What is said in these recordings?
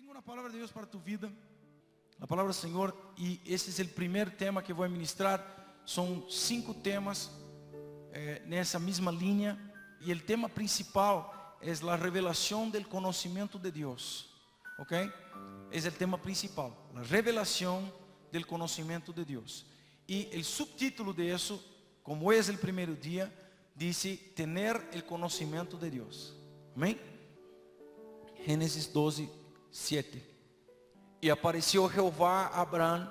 Tengo una palabra de Dios para tu vida, la palabra del Señor, y ese es el primer tema que voy a ministrar. Son 5 temas nessa misma línea, y el tema principal es la revelación del conocimiento de Dios. ¿Ok? Es el tema principal, la revelación del conocimiento de Dios. Y el subtítulo de eso, como es el primer día, dice tener el conocimiento de Dios. Amén. Génesis 12, 7. E apareceu Jeová a Abrão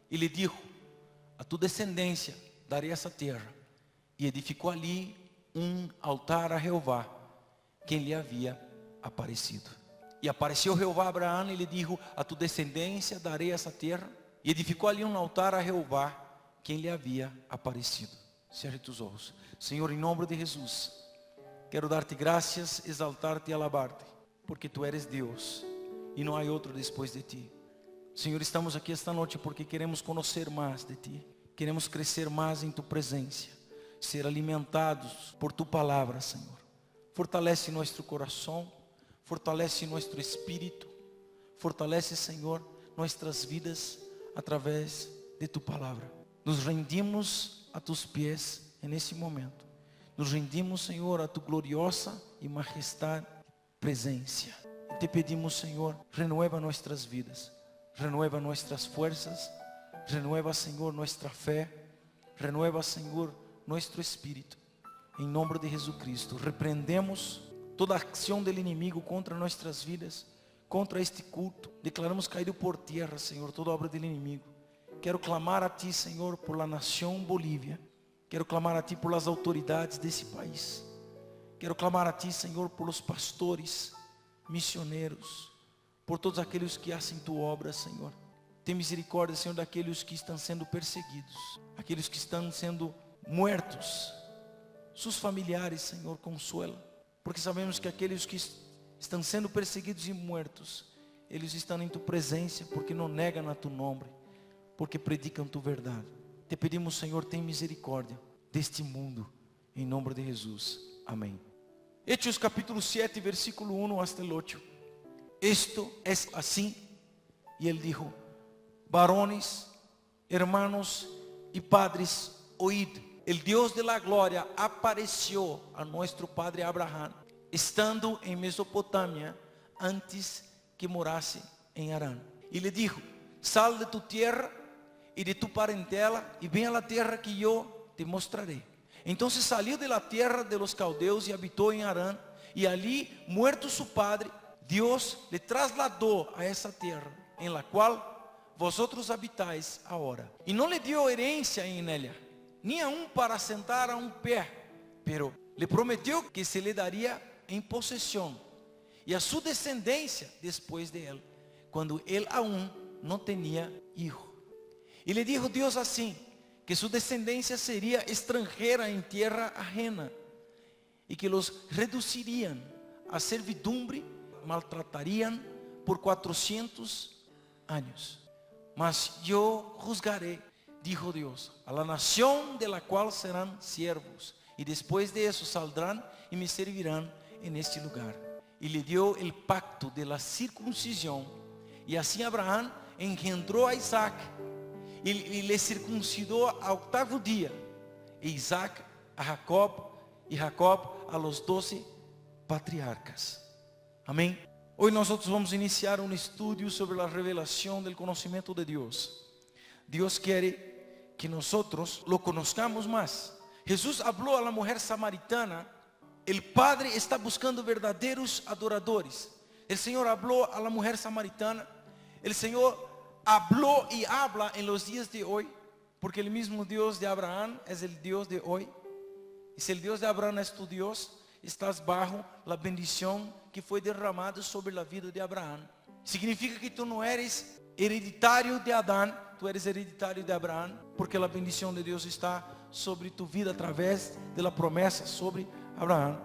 e lhe dijo: a tu descendência darei essa terra. E edificou ali altar a Jeová, quem lhe havia aparecido. E apareceu Jeová a Abrão e lhe dijo: a tu descendência darei essa terra. E edificou ali altar a Jeová, quem lhe havia aparecido. Cierre tus ojos. Senhor, em nome de Jesus, quero dar-te graças, exaltar-te e alabar-te, porque tu eres Deus e não há outro depois de ti. Senhor, estamos aqui esta noite porque queremos conhecer mais de ti. Queremos crescer mais em tu presença, ser alimentados por tu palavra, Senhor. Fortalece nosso coração, fortalece nosso espírito, fortalece, Senhor, nossas vidas através de tu palavra. Nos rendimos a tus pés nesse momento. Nos rendimos, Senhor, a tu gloriosa e majestade presença. E te pedimos, Senhor, renueva nossas vidas, renueva nossas forças, renueva, Senhor, nossa fé, renueva, Senhor, nosso espírito. Em nome de Jesus Cristo, repreendemos toda ação do inimigo contra nossas vidas, contra este culto. Declaramos caído por terra, Senhor, toda obra do inimigo. Quero clamar a Ti, Senhor, por la nação Bolívia. Quero clamar a Ti por las autoridades desse país. Quero clamar a Ti, Senhor, por los pastores, missioneiros, por todos aqueles que fazem Tu obra, Senhor. Tem misericórdia, Senhor, daqueles que estão sendo perseguidos, aqueles que estão sendo mortos. Seus familiares, Senhor, consuela, porque sabemos que aqueles que estão sendo perseguidos e mortos, eles estão em Tu presença, porque não negam a Tu nome, porque predicam Tu verdade. Te pedimos, Senhor, tem misericórdia deste mundo, em nome de Jesus. Amém. Hechos capítulo 7, versículo 1 hasta el 8. Esto es así. Y él dijo: varones, hermanos y padres, oíd. El Dios de la gloria apareció a nuestro padre Abraham, estando en Mesopotamia, antes que morase en Harán. Y le dijo: sal de tu tierra y de tu parentela y ven a la tierra que yo te mostraré. Entonces salió de la tierra de los caldeos y habitó en Harán, y allí, muerto su padre, Dios le trasladó a esa tierra en la cual vosotros habitáis ahora. Y no le dio herencia en ella, ni aún para sentar a un pie, pero le prometió que se le daría en posesión y a su descendencia después de él, cuando él aún no tenía hijo. Y le dijo Dios así, que su descendencia sería extranjera en tierra ajena, y que los reducirían a servidumbre, maltratarían por 400 años. Mas yo juzgaré, dijo Dios, a la nación de la cual serán siervos, y después de eso saldrán y me servirán en este lugar. Y le dio el pacto de la circuncisión, y así Abraham engendró a Isaac, y le circuncidó a 8º día, e Isaac a Jacob, y Jacob a los 12 patriarcas. Amém? Hoy nosotros vamos a iniciar un estudio sobre la revelación del conocimiento de Dios. Dios quiere que nosotros lo conozcamos más. Jesús habló a la mujer samaritana. El Padre está buscando verdaderos adoradores. El Señor habló a la mujer samaritana. El Señor habló y habla en los días de hoy, porque el mismo Dios de Abraham es el Dios de hoy. Y si el Dios de Abraham es tu Dios, estás bajo la bendición que foi derramada sobre a vida de Abraão. Significa que tu não eres hereditário de Adão, tu eres hereditário de Abraão, porque a bendição de Deus está sobre tu vida através da promessa sobre Abraão.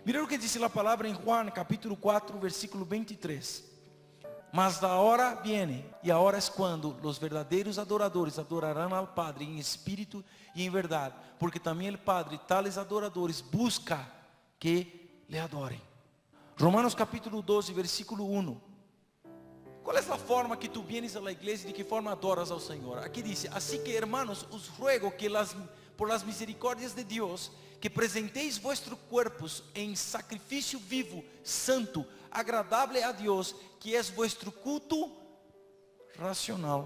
Mira o que diz a palavra em Juan capítulo 4, versículo 23. Mas la hora viene, e a hora es quando os verdadeiros adoradores adorarão ao Padre em espírito e em verdade, porque também o Padre tales adoradores busca que le adorem. Romanos capítulo 12, versículo 1. ¿Cuál es la forma que tú vienes a la iglesia y de qué forma adoras al Señor? Aquí dice, así que hermanos, os ruego que por las misericordias de Dios, que presentéis vuestros cuerpos en sacrificio vivo, santo, agradable a Dios, que es vuestro culto racional.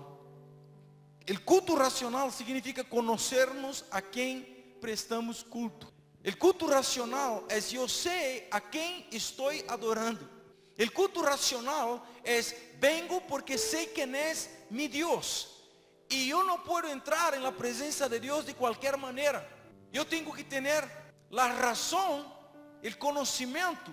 El culto racional significa conocernos a quien prestamos culto. El culto racional es yo sé a quien estoy adorando. El culto racional es vengo porque sé quién es mi Dios. Y yo no puedo entrar en la presencia de Dios de cualquier manera. Yo tengo que tener la razón, el conocimiento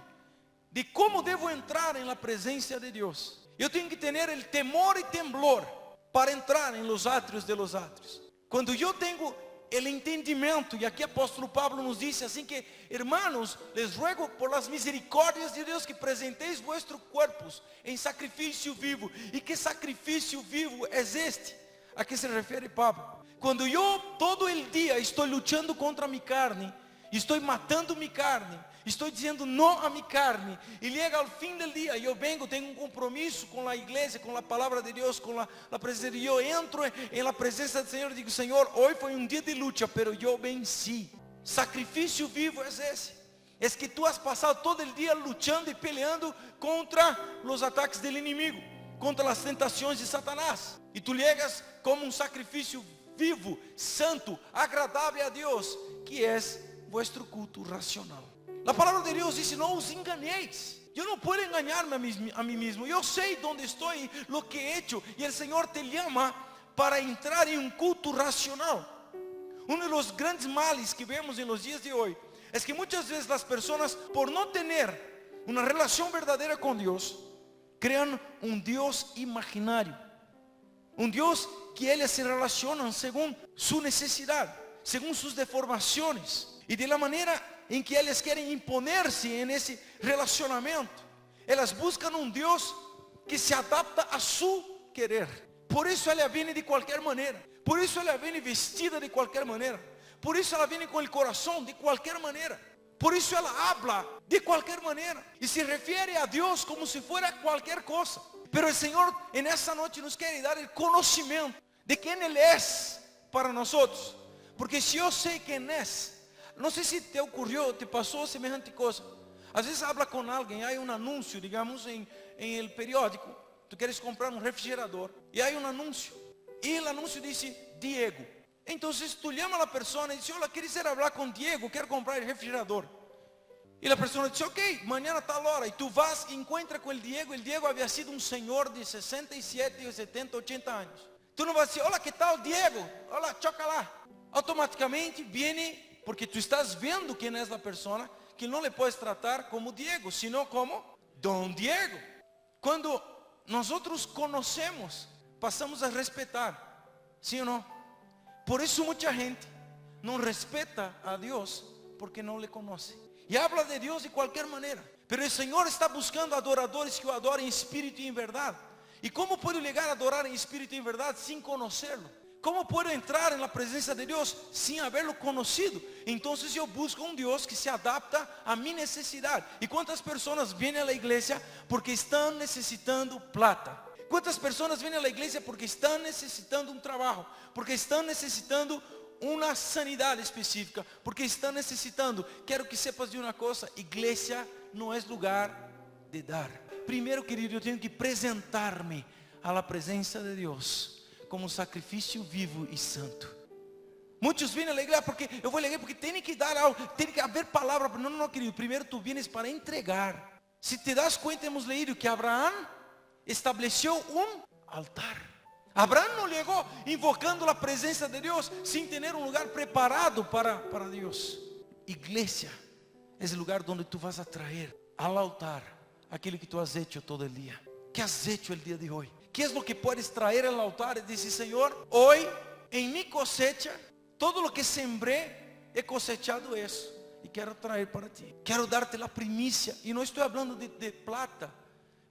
de cómo debo entrar en la presencia de Dios. Yo tengo que tener el temor y temblor para entrar en los atrios de los atrios. Cuando yo tengo el entendimiento, y aquí apóstolo Pablo nos dice, así que hermanos, les ruego por las misericordias de Dios que presentéis vuestros cuerpos en sacrificio vivo. ¿Y qué sacrificio vivo es este? ¿A qué se refiere Pablo? Cuando yo todo el día estoy luchando contra mi carne, estoy matando mi carne, estoy diciendo no a mi carne, y llega al fin del día, yo vengo, tengo un compromiso con la iglesia, con la palabra de Dios, con la presencia de Dios, yo entro en la presencia del Señor y digo, Señor, hoy fue un día de lucha, pero yo vencí. Sacrificio vivo es ese. Es que tú has pasado todo el día luchando y peleando contra los ataques del enemigo, contra las tentaciones de Satanás. Y tú llegas como un sacrificio vivo, santo, agradable a Dios, que es vuestro culto racional. La palabra de Dios dice, no os engañéis. Yo no puedo engañarme a mí mismo. Yo sé dónde estoy, lo que he hecho. Y el Señor te llama para entrar en un culto racional. Uno de los grandes males que vemos en los días de hoy es que muchas veces las personas, por no tener una relación verdadera con Dios, crean un Dios imaginario. Un Dios que ellas se relacionan según su necesidad, según sus deformaciones. Y de la manera en que ellas quieren imponerse en ese relacionamiento, ellas buscan un Dios que se adapta a su querer. Por eso ella viene de cualquier manera. Por eso ella viene vestida de cualquier manera. Por eso ella viene con el corazón de cualquier manera. Por eso ella habla de cualquier manera. Y se refiere a Dios como si fuera cualquier cosa. Pero el Señor en esta noche nos quiere dar el conocimiento de quién Él es para nosotros. Porque si yo sé quién es, no sé si te ocurrió, te pasó semejante cosa. A veces habla con alguien, hay un anuncio, digamos, en el periódico. Tú quieres comprar un refrigerador y hay un anuncio. Y el anuncio dice, Diego. Entonces tú llamas a la persona y dices, hola, ¿quieres ir a hablar con Diego? Quiero comprar el refrigerador. Y la persona dice, ok, mañana a tal hora. Y tú vas y encuentras con el Diego. El Diego había sido un señor de 67, 70, 80 años. Tú no vas a decir, hola, ¿qué tal, Diego? Hola, chócala. Automáticamente viene... Porque tú estás viendo quién es la persona, que no le puedes tratar como Diego, sino como Don Diego. Cuando nosotros conocemos, pasamos a respetar, ¿sí o no? Por eso mucha gente no respeta a Dios porque no le conoce. Y habla de Dios de cualquier manera. Pero el Señor está buscando adoradores que o adoren en espíritu y en verdad. ¿Y cómo puedo llegar a adorar en espíritu y en verdad sin conocerlo? ¿Cómo puedo entrar en la presencia de Dios sin haberlo conocido? Entonces yo busco un Dios que se adapta a mi necesidad. ¿Y cuántas personas vienen a la iglesia porque están necesitando plata? ¿Cuántas personas vienen a la iglesia porque están necesitando un trabajo? Porque están necesitando una sanidad específica. Porque están necesitando. Quiero que sepas de una cosa. Iglesia no es lugar de dar. Primero, querido, yo tengo que presentarme a la presencia de Dios como sacrificio vivo y santo. Muchos vienen a la iglesia porque eu vou à igreja porque tem que dar algo, tem que haver palavra. Não, querido, primeiro tu vienes para entregar. Se te das cuenta, hemos leído que Abraham estableció un altar. Abraham no llegó invocando la presencia de Dios sin tener un lugar preparado para Dios. Iglesia es el lugar donde tú vas a traer al altar aquello que tú has hecho todo el día. ¿Qué has hecho el día de hoy? ¿Qué es lo que puedes traer al altar? Y decir, Señor, hoy en mi cosecha, todo lo que sembré, he cosechado eso. Y quiero traer para ti. Quiero darte la primicia. Y no estoy hablando de plata.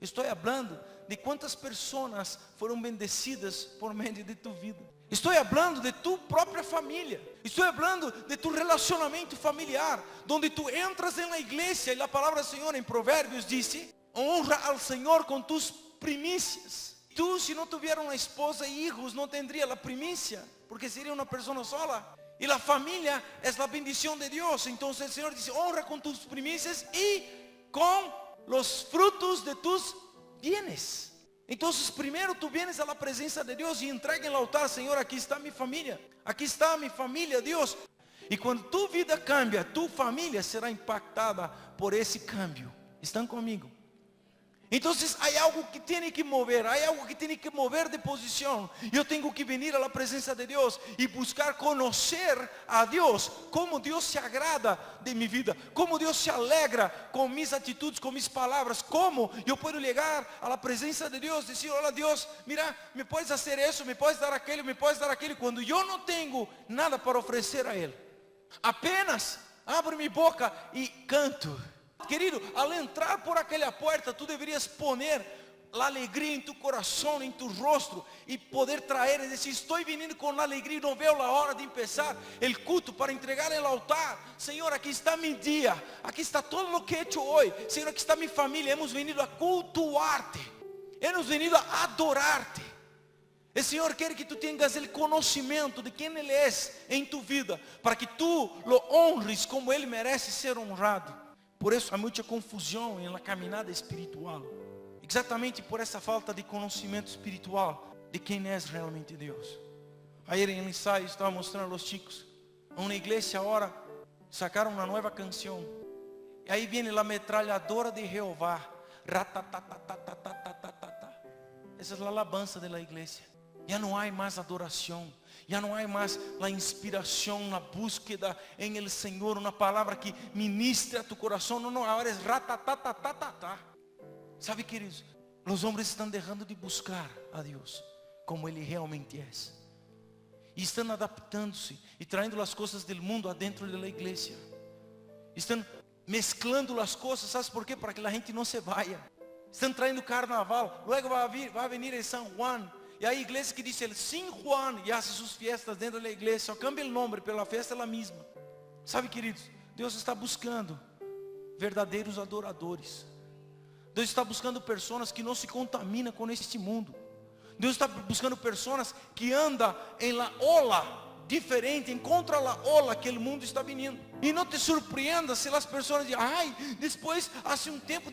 Estoy hablando de cuántas personas fueron bendecidas por medio de tu vida. Estoy hablando de tu propia familia. Estoy hablando de tu relacionamiento familiar. Donde tú entras en la iglesia y la palabra del Señor en Proverbios dice honra al Señor con tus primicias. Tú, si no tuviera una esposa y hijos, no tendría la primicia, porque sería una persona sola. Y la familia es la bendición de Dios. Entonces el Señor dice, honra con tus primicias y con los frutos de tus bienes. Entonces primero tú vienes a la presencia de Dios y entrega en el altar, Señor, aquí está mi familia, Dios. Y cuando tu vida cambia, tu familia será impactada por ese cambio. ¿Están conmigo? Entonces hay algo que tiene que mover, de posición. Yo tengo que venir a la presencia de Dios y buscar conocer a Dios, cómo Dios se agrada de mi vida, cómo Dios se alegra con mis actitudes, con mis palabras, cómo yo puedo llegar a la presencia de Dios, decir, hola Dios, mira, me puedes hacer eso, me puedes dar aquello, cuando yo no tengo nada para ofrecer a Él. Apenas abro mi boca y canto. Querido, al entrar por aquella puerta, tú deberías poner la alegría en tu corazón, en tu rostro, y poder traer, es decir, estoy viniendo con alegría, no veo la hora de empezar el culto para entregar el altar. Señor, aquí está mi día, aquí está todo lo que he hecho hoy. Señor, aquí está mi familia, hemos venido a cultuarte, hemos venido a adorarte. El Señor quiere que tú tengas el conocimiento de quién Él es en tu vida, para que tú lo honres como Él merece ser honrado. Por isso há muita confusão na caminhada espiritual. Exatamente por essa falta de conhecimento espiritual de quem é realmente Deus. Ayer em ensaio estava mostrando aos chicos. Uma igreja agora sacaram uma nova canção. E aí vem a metralhadora de Jeová. Essa é a alabança da igreja. Já não há mais adoração. Já não há mais a inspiração, a búsqueda em el Senhor, uma palavra que ministre a tu coração. Não, agora é ratatatatata. Sabe, queridos, os homens estão deixando de buscar a Deus como Ele realmente é. E estão adaptando-se e traindo as coisas do mundo adentro da igreja. Estão mesclando as coisas, ¿sabes por quê? Para que a gente não se vaya. Estão traindo carnaval, logo vai vir el San Juan. E a igreja que diz el San Juan e hace suas fiestas dentro da igreja, só cambia o nome, pela festa é a mesma. Sabe, queridos, Deus está buscando verdadeiros adoradores. Deus está buscando pessoas que não se contaminam com este mundo. Deus está buscando pessoas que andam em la ola diferente, em contra a ola que o mundo está vindo. E não te surpreenda se as pessoas dizem, ai, depois, de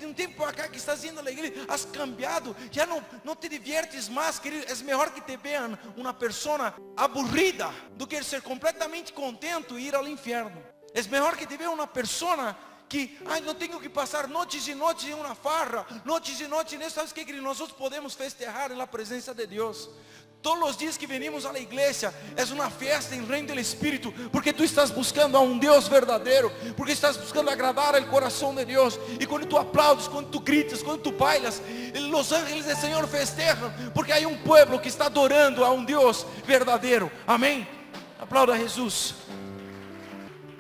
um tempo para cá que estás indo à igreja, has cambiado, já não te diviertes mais, querido. É melhor que te vejam uma pessoa aburrida do que ser completamente contento e ir ao inferno. É melhor que te vejam uma pessoa que, ai, não tenho que passar noites e noites em uma farra, noites e noites nisso. Sabes que, querido? Nós podemos festejar na presença de Deus. Todos os dias que venimos à igreja é uma festa em reino do Espírito, porque tu estás buscando a um Deus verdadeiro, porque estás buscando agradar o coração de Deus. E quando tu aplaudes, quando tu gritas, quando tu bailas, os ángeles do Senhor festejam, porque há um povo que está adorando a um Deus verdadeiro. Amém? Aplauda a Jesus.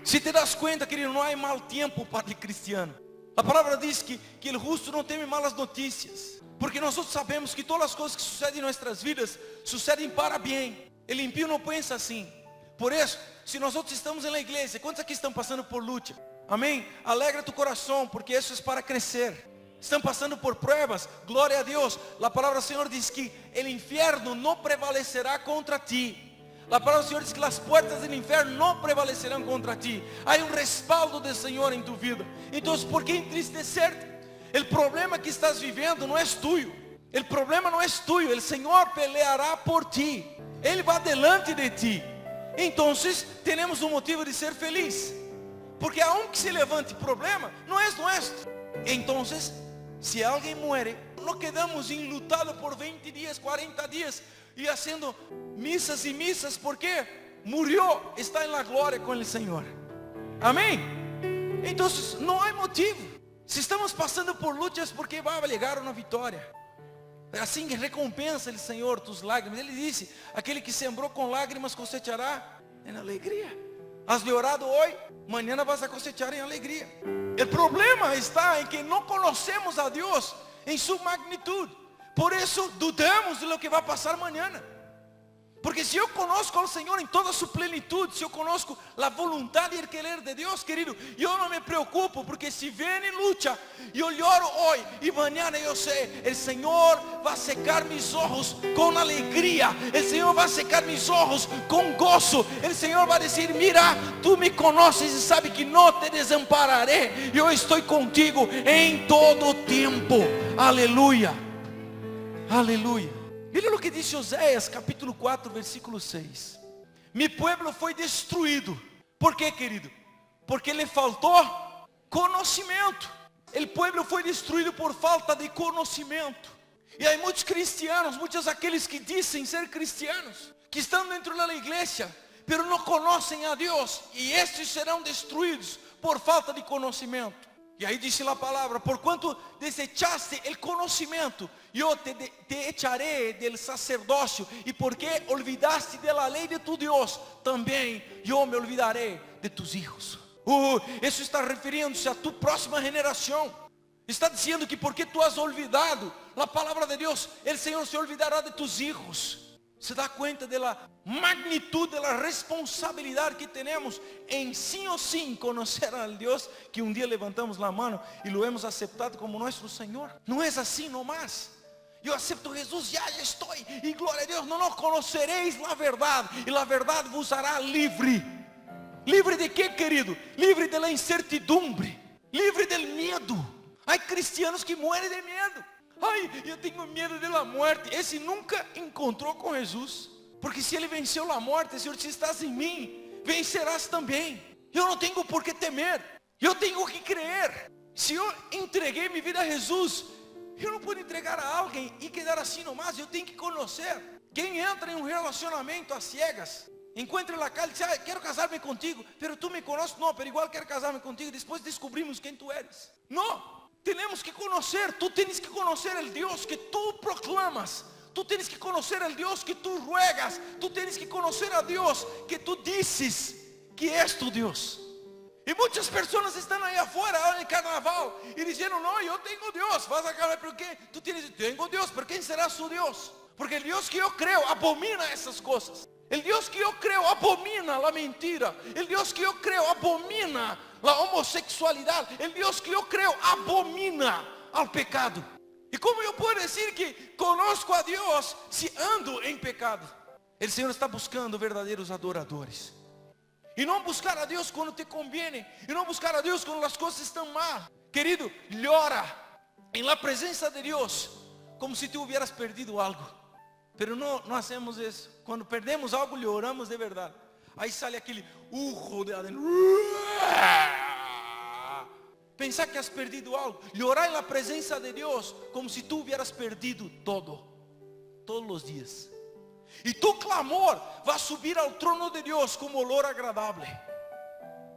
Se te das conta, querido, não há mal tempo para o cristiano. A palavra diz que o justo não teme malas notícias. Porque nós sabemos que todas as coisas que sucedem em nossas vidas sucedem para bem. O impío não pensa assim. Por isso, se nós estamos na igreja, quantos aqui estão passando por luta? Amém? Alegra tu coração, porque isso é para crescer. Estão passando por pruebas, glória a Deus. A palavra do Senhor diz que o inferno não prevalecerá contra ti. A palavra do Senhor diz que as portas do inferno não prevalecerão contra ti. Há um respaldo do Senhor em tu vida. Então, por que entristecer-te? O problema que estás vivendo não é tuyo. O problema não é tuyo. O Senhor peleará por ti. Ele vai delante de ti. Então, temos um motivo de ser feliz. Porque aunque se levante problema, não é nosso. Então, se alguém muere, não quedamos enlutados por 20 dias, 40 dias e fazendo missas e missas, porque morreu, está na glória com o Senhor. Amém? Então, não há motivo. Se estamos passando por lutas, porque vai chegar uma vitória. Assim que recompensa o Senhor tus lágrimas. Ele disse, aquele que sembrou com lágrimas cosechará em alegria. Has orado hoje, amanhã vas a cosechar em alegria. O problema está em que não conhecemos a Deus em sua magnitude. Por isso dudamos de lo que vai passar amanhã. Porque si yo conozco al Señor en toda su plenitud, si yo conozco la voluntad y el querer de Dios, querido, yo no me preocupo, porque si viene lucha, yo lloro hoy y mañana yo sé, el Señor va a secar mis ojos con alegría, el Señor va a secar mis ojos con gozo, el Señor va a decir, mira, tú me conoces y sabes que no te desampararé, yo estoy contigo en todo tiempo. Aleluya, aleluya. Mira lo que dice Oséias capítulo 4 versículo 6. Mi pueblo foi destruído. ¿Por qué, querido? Porque le faltou conhecimento. El pueblo foi destruído por falta de conhecimento. E há muitos cristianos, muitos aqueles que dizem ser cristianos, que estão dentro da igreja, pero não conhecem a Deus, e estes serão destruídos por falta de conhecimento. E aí diz a palavra, porquanto desechaste el conhecimento, eu te echaré del sacerdócio, e porque olvidaste de la lei de tu Deus, também eu me olvidaré de tus hijos. Isso está referindo-se a tu próxima geração. Está dizendo que porque tu has olvidado a palavra de Deus, o Senhor se olvidará de tus hijos. Se dá conta da magnitude, da responsabilidade que temos em sim ou sim conhecer al Deus que um dia levantamos a mão e lo hemos aceptado como nosso Senhor. Não é assim nomás. Eu acepto Jesus, já estou, e glória a Deus. Não conhecereis a verdade, e a verdade vos hará livre. Livre de quê, querido? Livre da incertidumbre, livre del medo. Há cristianos que morrem de medo. Ai, eu tenho medo da morte. Esse nunca encontrou com Jesus. Porque se ele venceu a morte, Senhor, se estás em mim, vencerás também. Eu não tenho por que temer. Eu tenho que crer. Se eu entreguei minha vida a Jesus, eu não posso entregar a alguém e quedar assim nomás. Eu tenho que conhecer. Quem entra em um relacionamento às ciegas, encontra na calle e diz, quero casar-me contigo, pero tu me conoces, não, pero igual quero casar-me contigo, depois descobrimos quem tu eres. Não. Temos que conhecer, tu tens que conhecer o Deus que tu proclamas, tu tens que conhecer o Deus que tu ruegas, tu tens que conhecer a Deus que tu dizes que és tu Deus. E muitas pessoas estão aí afuera, em carnaval, e dizendo, não, eu tenho Deus. Vas a carnaval, por quê? Tu tens, tenho Deus, pero quem será su Deus? Porque o Deus que eu creio abomina essas coisas. O Deus que eu creio abomina a mentira. O Deus que eu creio abomina a homossexualidade. O Deus que eu creio abomina ao pecado. E como eu posso dizer que conosco a Deus se ando em pecado? O Senhor está buscando verdadeiros adoradores. E não buscar a Deus quando te conviene. E não buscar a Deus quando as coisas estão mal. Querido, llora em la presença de Deus como se tu hubieras perdido algo. Pero não hacemos isso. Quando perdemos algo, lloramos de verdade. Aí sai aquele urro de adentro. Pensar que has perdido algo. Llorar na presença de Deus como se tu hubieras perdido todo. Todos os dias. E tu clamor vai subir ao trono de Deus como olor agradável.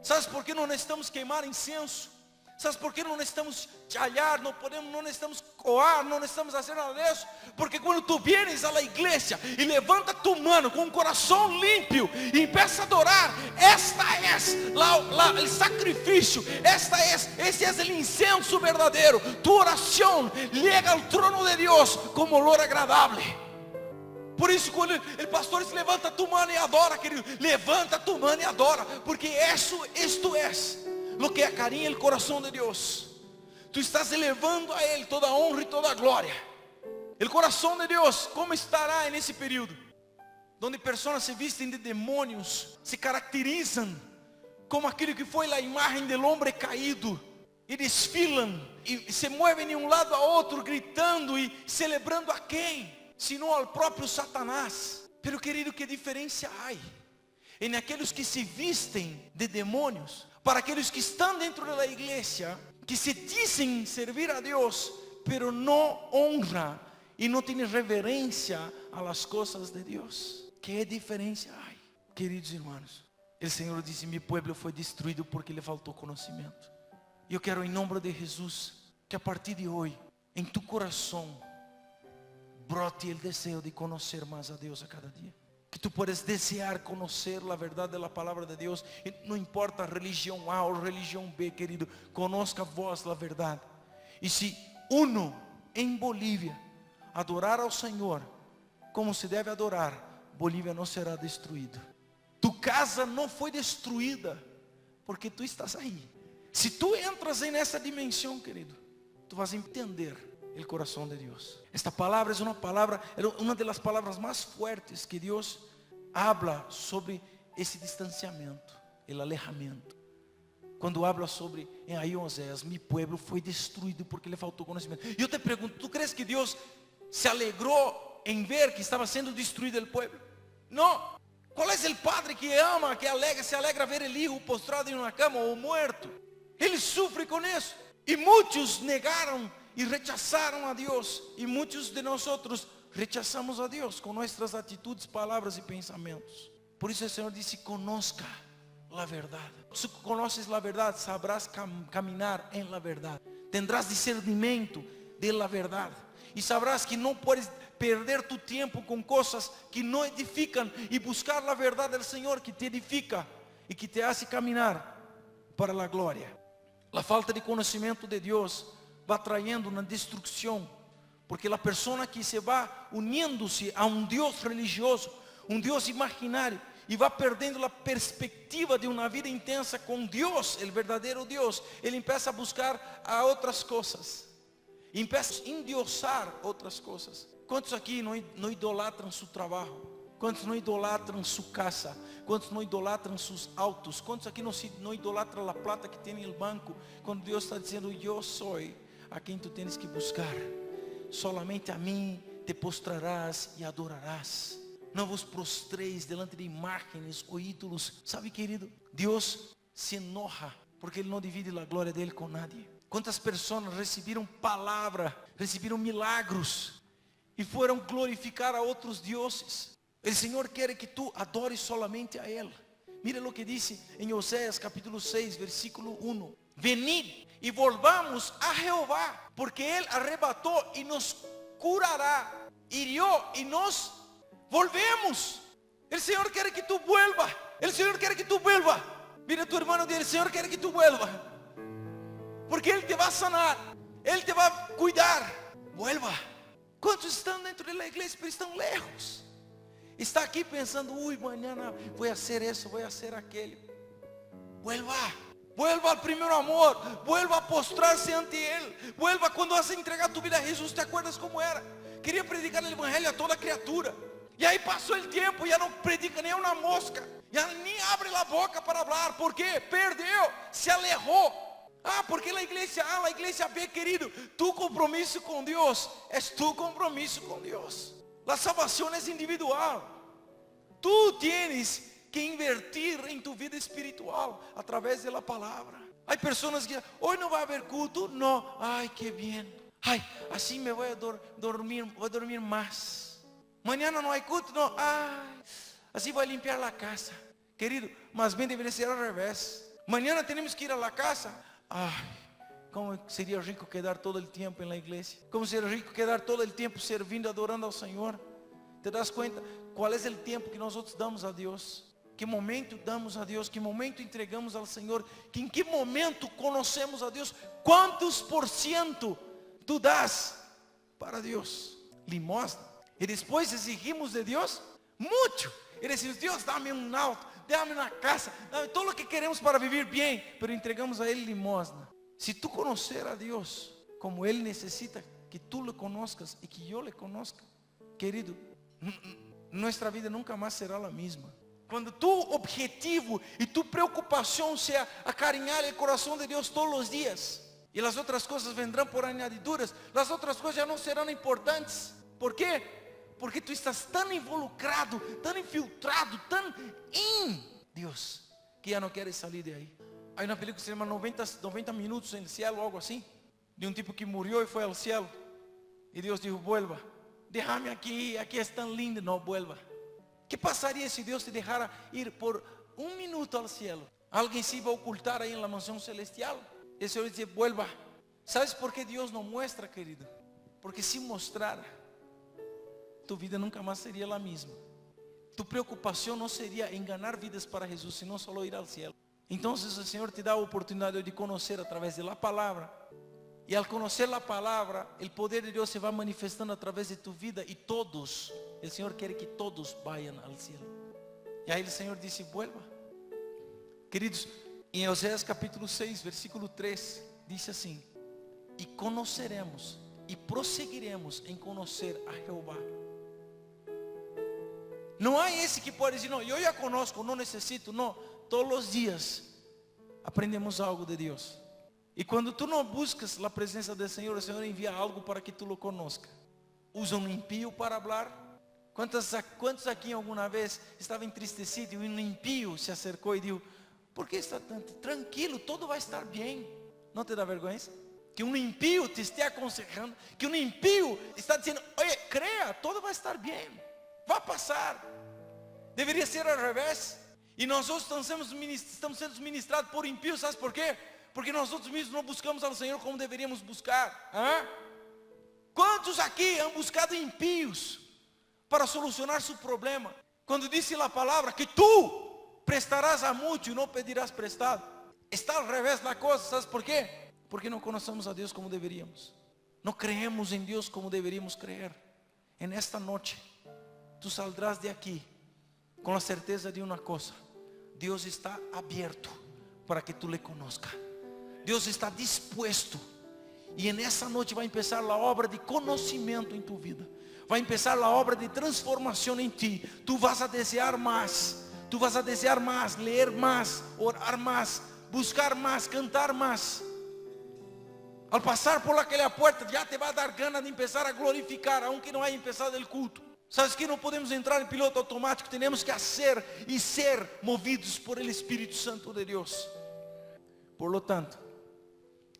¿Sabes por que não necessitamos queimar incenso? ¿Sabes por qué no necesitamos chayar, no necesitamos coar, no necesitamos fazer nada disso? Porque quando tu vienes a la igreja e levanta tu mano com um coração limpo e empieza a adorar, esta é o sacrifício, esse é o incenso verdadeiro. Tu oração chega ao trono de Deus como olor agradável. Por isso quando o pastor se levanta tu mano e adora, querido, levanta tu mano e adora, porque isto é lo que acarinha o coração de Deus. Tu estás elevando a Ele toda a honra e toda a glória. O coração de Deus, como estará nesse período? Onde pessoas se vestem de demônios, se caracterizam como aquilo que foi a imagem do homem caído, e desfilam, e se movem de um lado a outro, gritando e celebrando a quem? Senão ao próprio Satanás. Pero querido, que diferença há em aqueles que se vestem de demônios, para aqueles que estão dentro da igreja, que se dizem servir a Deus, pero não honra e não tem reverência a las coisas de Deus. Que diferença há, queridos irmãos? O Senhor disse: meu povo foi destruído porque lhe faltou conhecimento. E eu quero, em nome de Jesus, que a partir de hoje, em tu coração, brote o desejo de conhecer mais a Deus a cada dia. Que tu puedes desear conhecer a verdade da palavra de Deus. E não importa a religião A ou religião B, querido, conozca vós a verdade. E se uno em Bolívia adorar ao Senhor como se deve adorar, Bolívia não será destruída. Tu casa não foi destruída porque tu estás aí. Se tu entras nessa dimensão, querido, tu vas entender o coração de Deus. Esta palavra é uma das palavras mais fortes que Deus habla sobre esse distanciamento, o alejamento. Quando habla sobre em Oséias, mi pueblo foi destruído porque lhe faltou conhecimento. E eu te pergunto, tu crees que Deus se alegrou em ver que estava sendo destruído o povo? Não. Qual é o padre que ama, que se alegra ver o filho postrado em uma cama ou morto? Ele sofre com isso. E muitos negaram e rechazaram a Deus. E muitos de nós rechazamos a Deus com nossas atitudes, palavras e pensamentos. Por isso o Senhor disse, conozca a verdade. Se conheces a verdade, sabrás caminhar em la verdade. Tendrás discernimento de la verdade. E sabrás que não podes perder tu tempo com coisas que não edificam e buscar a verdade do Senhor que te edifica e que te hace caminhar para a glória. A falta de conhecimento de Deus vai traindo uma destruição, porque a pessoa que se vai unindo-se a um Deus religioso, um Deus imaginário, e vai perdendo a perspectiva de uma vida intensa com Deus, o verdadeiro Deus, ele começa a buscar a outras coisas, começa a endiosar outras coisas. Quantos aqui não idolatram seu trabalho? Quantos não idolatram sua casa? Quantos não idolatram seus autos? Quantos aqui não idolatram a plata que tem no banco? Quando Deus está dizendo, eu sou a quem tu tens que buscar. Solamente a mim te postrarás e adorarás. Não vos prostreis delante de imagens ou ídolos. Sabe, querido, Deus se enoja porque Ele não divide a glória dele com nadie. Quantas pessoas receberam palavra, receberam milagros e foram glorificar a outros deuses? O Senhor quer que tu adores solamente a Ele. Mira o que diz em Oséias capítulo 6, versículo 1. Venid e volvamos a Jeová, porque Ele arrebatou e nos curará, hirió e nos volvemos. O Senhor quer que tu vuelva. O Senhor quer que tu vuelva. Mira a tu hermano, diz, o Senhor quer que tu vuelva, porque Ele te vai sanar, Ele te vai cuidar. Vuelva. Quantos estão dentro da igreja, pero estão lejos? Está aqui pensando, amanhã vou fazer isso, vou fazer aquele. Vuelva ao primeiro amor. Vuelva a postrar-se ante Ele. Vuelva quando vas a entregar tu vida a Jesus. ¿Te acuerdas como era? Queria predicar o evangelho a toda criatura. E aí passou o tempo, já não predica nem uma mosca. Já nem abre a boca para falar. ¿Por quê? Perdeu, se alejou. Porque a igreja B, querido, tu compromisso com Deus é tu compromisso com Deus. A salvação é individual. Tu tienes que invertir em tu vida espiritual a través da palavra. Há pessoas que hoje não vai haver culto, não. Ai, que bem. Ai, assim me vou dormir mais. Amanhã não há culto, não. Ai, assim vou limpar a casa. Querido, mas bem deveria ser ao revés. Amanhã temos que ir à casa. Ai, como seria rico quedar todo o tempo na igreja. Como seria rico quedar todo o tempo servindo, adorando ao Senhor. ¿Te das cuenta qual é o tempo que nós damos a Deus? Que momento damos a Deus? Que momento entregamos ao Senhor? Que em que momento conhecemos a Deus? Quantos por cento tu das para Deus? Limosna. E depois exigimos de Deus muito. E decimos, Deus, dá-me um auto, dá-me uma casa, dá-me todo o que queremos para viver bem, mas entregamos a Ele limosna. Se tu conhecer a Deus como Ele necessita que tu le conozcas e que eu le conozca, querido, nossa vida nunca mais será a mesma. Quando tu objetivo e tu preocupação seja acarinhar o coração de Deus todos os dias, e as outras coisas vendrão por añadiduras, as outras coisas já não serão importantes. ¿Por quê? Porque tu estás tão involucrado, tão infiltrado, tão em Deus, que já não queres sair de aí. Há uma película que se chama 90 minutos no céu, algo assim, de um tipo que morreu e foi ao céu, e Deus disse, vuelva, déjame aqui é tão lindo, não, vuelva. Que passaria se Deus te deixara ir por um minuto ao céu? Alguém se iba a ocultar aí na mansão celestial? E o Senhor diz, vuelva. ¿Sabes por que Deus não mostra, querido? Porque se mostrar, tu vida nunca mais seria a mesma. Tu preocupação não seria enganar vidas para Jesus, senão só ir ao céu. Então o Senhor te dá a oportunidade de conhecer através da palavra Y al conocer la palabra, el poder de Dios se va manifestando a través de tu vida. Y todos, el Señor quiere que todos vayan al cielo. Y ahí el Señor dice, vuelva. Queridos, en Oséias capítulo 6, versículo 3, dice así: y conoceremos y proseguiremos en conocer a Jehová. No hay ese que puede decir, no, yo ya conozco, no necesito. No, todos los días aprendemos algo de Dios. Y cuando tú no buscas la presencia del Señor, el Señor envía algo para que tú lo conozcas. Usa un impío para hablar. ¿Cuántos aquí alguna vez estaba entristecido y un impío se acercó y dijo, ¿por qué está tan tranquilo? Todo va a estar bien. ¿No te da vergüenza? Que un impío te esté aconsejando, que un impío está diciendo, oye, crea, todo va a estar bien, va a pasar. Debería ser al revés. Y nosotros estamos siendo ministrados por impíos. ¿Sabes por qué? Porque nosotros mismos no buscamos al Señor como deberíamos buscar. ¿Cuántos aquí han buscado impíos para solucionar su problema? Cuando dice la palabra que tú prestarás a mucho y no pedirás prestado, está al revés la cosa. ¿Sabes por qué? Porque no conocemos a Dios como deberíamos. No creemos en Dios como deberíamos creer. En esta noche tú saldrás de aquí con la certeza de una cosa: Dios está abierto para que tú le conozcas. Dios está dispuesto. Y en esa noche va a empezar la obra de conocimiento en tu vida. Va a empezar la obra de transformación en ti. Tú vas a desear más. Tú vas a desear más, leer más, orar más, buscar más, cantar más. Al pasar por aquella puerta ya te va a dar ganas de empezar a glorificar, aunque no haya empezado el culto. Sabes que no podemos entrar en piloto automático. Tenemos que hacer y ser movidos por el Espíritu Santo de Dios. Por lo tanto,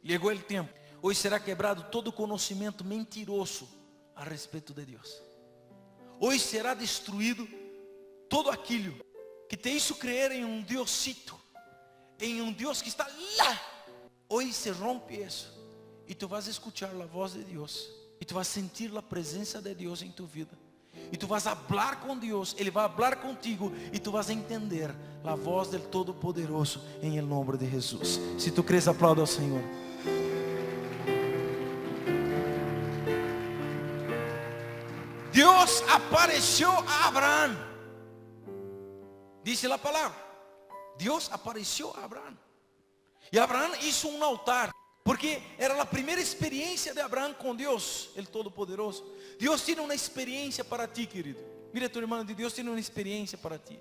llegó el tiempo. Hoy será quebrado todo conocimiento mentiroso a respeito de Deus. Hoje será destruído todo aquilo que te hizo creer em um Diosito, em um Deus que está lá. Hoje se rompe isso e tu vas escuchar a voz de Deus e tu vas sentir a presença de Deus em tu vida. E tu vas falar com Deus, Ele vai falar contigo e tu vas entender a voz del Todo-Poderoso em nome de Jesus. Se tu crees, aplauda ao Senhor. Deus apareceu a Abraão. Dice a palavra. Deus apareceu a Abraão. E Abraão hizo um altar. Porque era a primeira experiência de Abraão com Deus, el Todo-Poderoso. Deus tem uma experiência para ti, querido. Mira, tu irmão, Deus tem uma experiência para ti.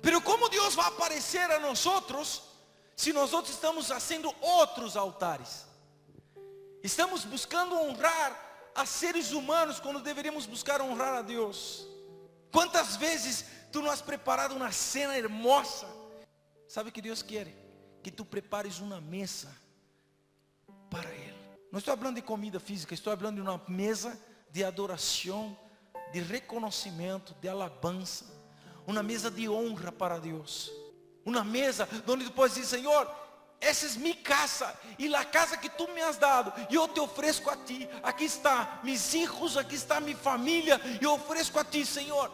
Pero como Deus vai aparecer a nós se nós estamos fazendo outros altares? Estamos buscando honrar a seres humanos quando deveríamos buscar honrar a Deus. Quantas vezes tu não has preparado uma cena hermosa? Sabe que Deus quer? Que tu prepares uma mesa para Ele. Não estou falando de comida física, estou falando de uma mesa de adoração, de reconhecimento, de alabança. Uma mesa de honra para Deus. Uma mesa onde tu podes dizer, Senhor, essa é minha casa e a casa que tu me has dado, e eu te ofereço a ti. Aqui está meus filhos, aqui está minha família, e eu ofereço a ti, Senhor.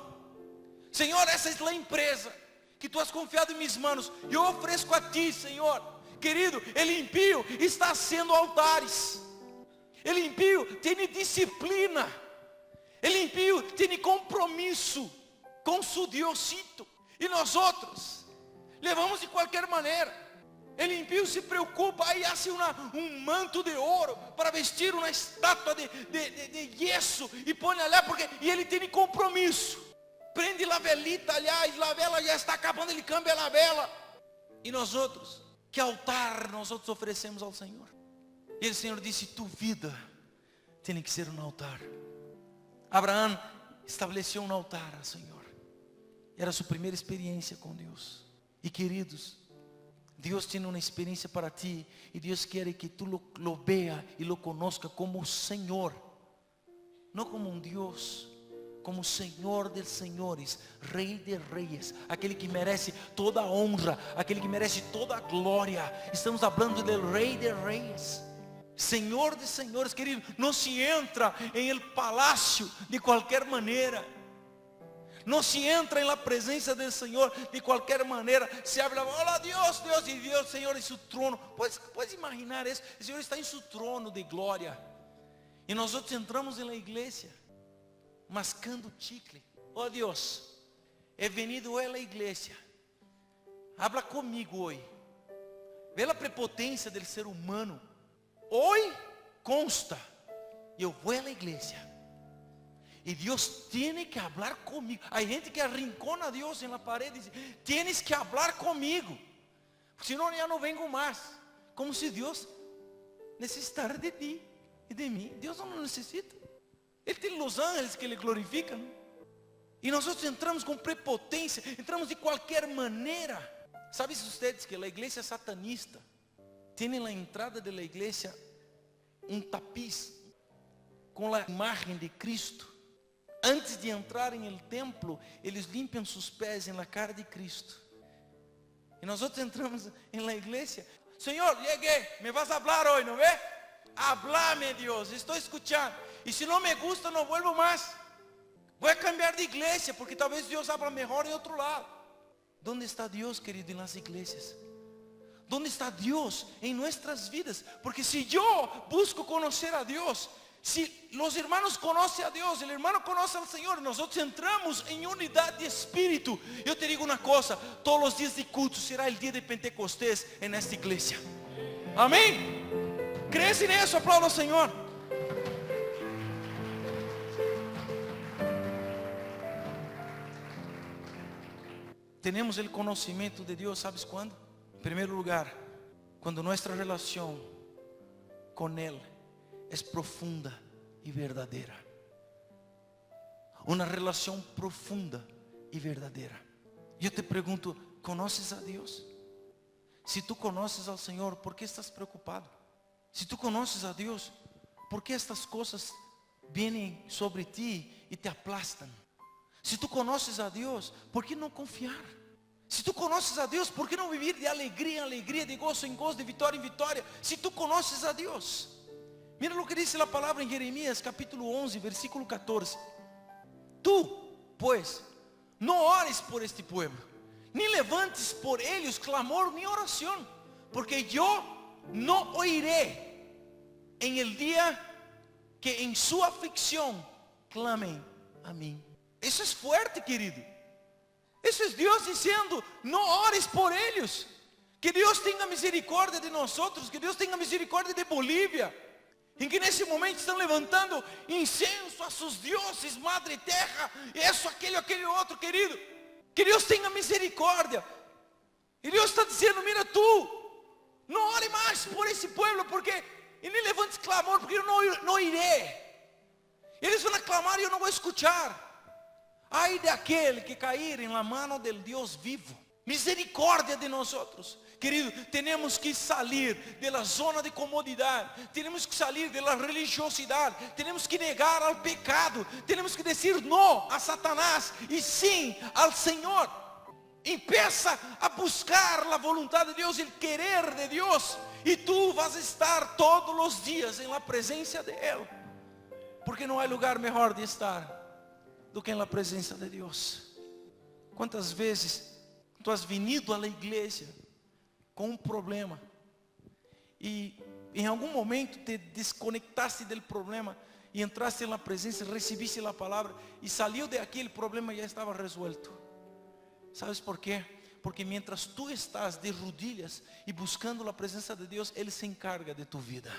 Senhor, essa é a empresa que tu has confiado em minhas mãos, e eu ofereço a ti, Senhor. Querido, el impío está haciendo altares. El impío tem disciplina. El impío tem compromisso com su Diosito. E nós outros levamos de qualquer maneira. El impío se preocupa e hace um manto de ouro para vestir uma estátua de yeso e põe lá porque e ele tem compromisso. Prende a velita, aliás, a vela já está acabando, ele cambia a vela. E nós outros, que altar nós outros oferecemos ao Senhor? E o Senhor disse, tu vida tem que ser um altar. Abraão estabeleceu um altar ao Senhor. Era sua primeira experiência com Deus. E queridos, Deus tem uma experiência para ti. E Deus quer que tu lo vea e lo conozca como Senhor. Não como um Deus, como Senhor dos senhores, Rei de reis, aquele que merece toda a honra, aquele que merece toda a glória. Estamos falando do Rei de reis, Senhor de senhores, querido. Não se entra em el palácio de qualquer maneira. No se entra en la presencia del Señor de cualquier manera. Se habla, hola Dios, Dios, y Dios, Señor en su trono. Puedes imaginar eso. El Señor está en su trono de gloria. Y nosotros entramos en la iglesia mascando chicle. Oh Dios, he venido a la iglesia. Habla conmigo hoy. Ve la prepotencia del ser humano. Hoy consta, yo voy a la iglesia. Y Dios tiene que hablar conmigo. Hay gente que arrincona a Dios en la pared y dice, tienes que hablar conmigo. Si no, ya no vengo más. Como si Dios necesitara de ti y de mí. Dios no lo necesita. Él tiene los ángeles que le glorifican. Y nosotros entramos con prepotencia. Entramos de cualquier manera. ¿Saben ustedes que la iglesia satanista tiene en la entrada de la iglesia un tapiz con la imagen de Cristo? Antes de entrar en el templo, eles limpiam sus pés en la cara de Cristo. Y nosotros entramos en la iglesia. Señor, llegué, me vas a hablar hoy, ¿no ve? Háblame, Dios, estoy escuchando. Y si no me gusta, no vuelvo más. Voy a cambiar de iglesia, porque tal vez Dios habla mejor en otro lado. ¿Dónde está Dios, querido, en las iglesias? ¿Dónde está Dios en nuestras vidas? Porque si yo busco conocer a Dios, si los hermanos conocen a Dios, el hermano conoce al Señor, nosotros entramos en unidad de espíritu. Yo te digo una cosa, todos los días de culto será el día de Pentecostés en esta iglesia. Amén. ¿Crees en eso? Aplauda al Señor. Tenemos el conocimiento de Dios, ¿sabes cuándo? En primer lugar, cuando nuestra relación con Él es profunda y verdadera. Una relación profunda y verdadera. Yo te pregunto, ¿conoces a Dios? Si tú conoces al Señor, ¿por qué estás preocupado? Si tú conoces a Dios, ¿por qué estas cosas vienen sobre ti y te aplastan? Si tú conoces a Dios, ¿por qué no confiar? Si tú conoces a Dios, ¿por qué no vivir de alegría en alegría, de gozo en gozo, de victoria en victoria? Si tú conoces a Dios. Mira lo que dice la palabra en Jeremías capítulo 11, versículo 14. Tú, pues, no ores por este pueblo, ni levantes por ellos clamor ni oración, porque yo no oiré en el día que en su aflicción clamen a mí. Eso es fuerte, querido. Eso es Dios diciendo, no ores por ellos. Que Dios tenga misericordia de nosotros, que Dios tenga misericordia de Bolívia. En que nesse momento estão levantando incenso a seus deuses, madre terra, isso, aquele outro, querido. Que Deus tenha misericórdia. E Deus está dizendo, mira tu, não ore mais por esse povo, porque, e nem levantes clamor, porque eu não irei. Eles vão clamar e eu não vou escuchar. Ai daquele que cair em la mano del Deus vivo. Misericórdia de nós outros. Querido, temos que sair da zona de comodidade. Temos que sair da religiosidade. Temos que negar ao pecado. Temos que dizer não a Satanás e sim ao Senhor. Empieza a buscar a vontade de Deus, o querer de Deus, e tu vas estar todos os dias em la presença de Ele. Porque não há lugar melhor de estar do que em la presença de Deus. Quantas vezes tu has venido à igreja com um problema e em algum momento te desconectaste do problema e entraste na presença, recebiste a palavra e saiu de aquele problema e já estava resuelto. ¿Sabes por quê? Porque mientras tu estás de rodillas e buscando a presença de Deus, Ele se encarga de tu vida.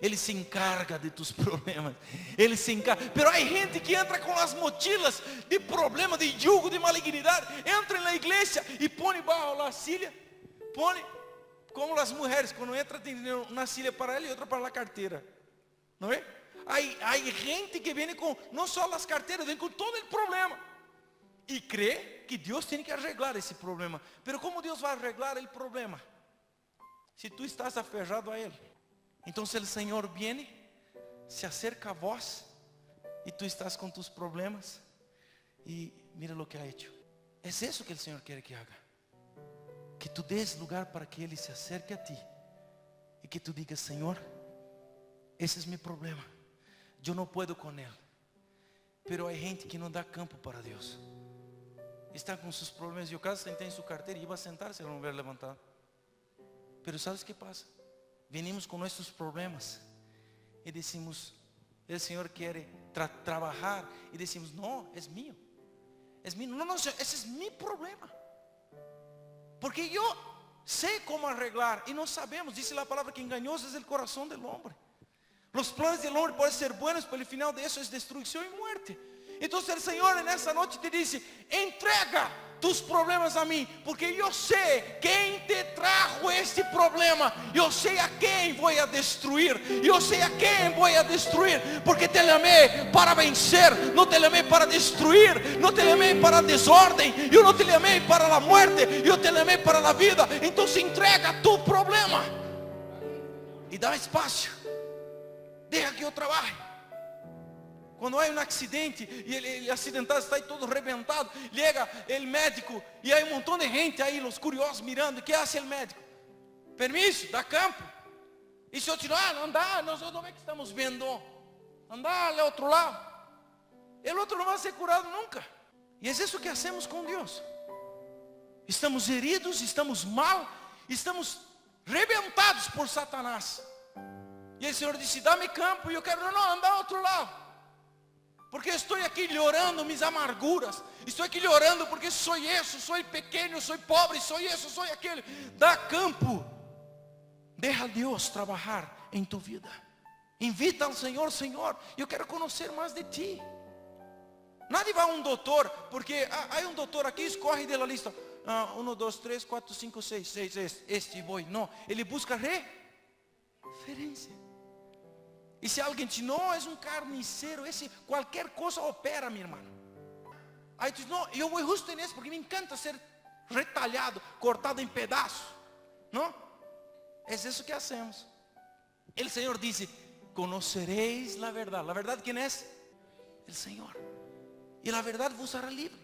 Ele se encarga de tus problemas. Ele se encarga. Pero há gente que entra com as mochilas de problema, de yugo, de malignidade. Entra na igreja e põe bajo la silla. Põe como as mulheres, quando entra tem uma silla para ela e outra para a carteira. Não é? Há gente que vem com, não só as carteiras, vem com todo o problema. E crê que Deus tem que arreglar esse problema. Pero como Deus vai arreglar o problema? Se tu estás aferrado a Ele. Então o Senhor viene, se acerca a vós, e tu estás com tus problemas, e mira lo que ha hecho. É isso que o Senhor quer que haga. Que tu des lugar para que Ele se acerque a ti, e que tu digas, Senhor, esse é meu problema, eu não puedo com Ele. Pero há gente que não dá campo para Deus. está com seus problemas. Eu quase sentei em sua carteira e ia sentar se ela não houver levantado. Pero ¿sabes qué pasa? Venimos con nuestros problemas y decimos, el Señor quiere trabajar, y decimos, no, es mío. Es mío. No, ese es mi problema. Porque yo sé cómo arreglar y no sabemos. Dice la palabra que engañoso es el corazón del hombre. Los planes del hombre pueden ser buenos, pero el final de eso es destrucción y muerte. Entonces el Señor en esa noche te dice, entrega tus problemas a mí, porque yo sé quién te trajo este problema. Yo sé a quién voy a destruir. Yo sé a quién voy a destruir, porque te llamé para vencer, no te llamé para destruir, no te llamé para desorden, yo no te llamé para la muerte, yo te llamé para la vida. Entonces entrega tu problema y da espacio, deja que yo trabaje. Quando há um acidente e ele acidentado está aí todo arrebentado, chega o médico e aí um montão de gente aí, os curiosos mirando, o que hace o médico? Permisso, dá campo. E se eu tirar, não dá, nós não é que estamos vendo, andar ao outro lado. O outro não vai ser curado nunca. E é isso que hacemos com Deus. Estamos heridos, estamos mal, estamos rebentados por Satanás. E o Senhor disse, dá-me campo, e eu quero, não, andar ao outro lado. Porque estou aqui chorando mis amarguras. Estou aqui chorando porque sou isso, sou pequeno, sou pobre, sou isso, sou aquele. Dá campo. Deja a Deus trabalhar em tu vida. Invita ao Senhor, Senhor, eu quero conhecer mais de ti. Nadie vai a um doutor, porque há um doutor aqui, escorre da lista. 1, 2, 3, 4, 5, 6, 6, este vou. Não, ele busca referência. E se alguém diz, não, é um carniceiro, esse qualquer coisa opera, meu irmão. Aí tu diz, não, eu vou justo nesse, porque me encanta ser retalhado, cortado em pedaços. Não? É isso que hacemos. O Senhor disse, conoceréis a verdade. A verdade, quem é? O Senhor. E a verdade vos hará livre.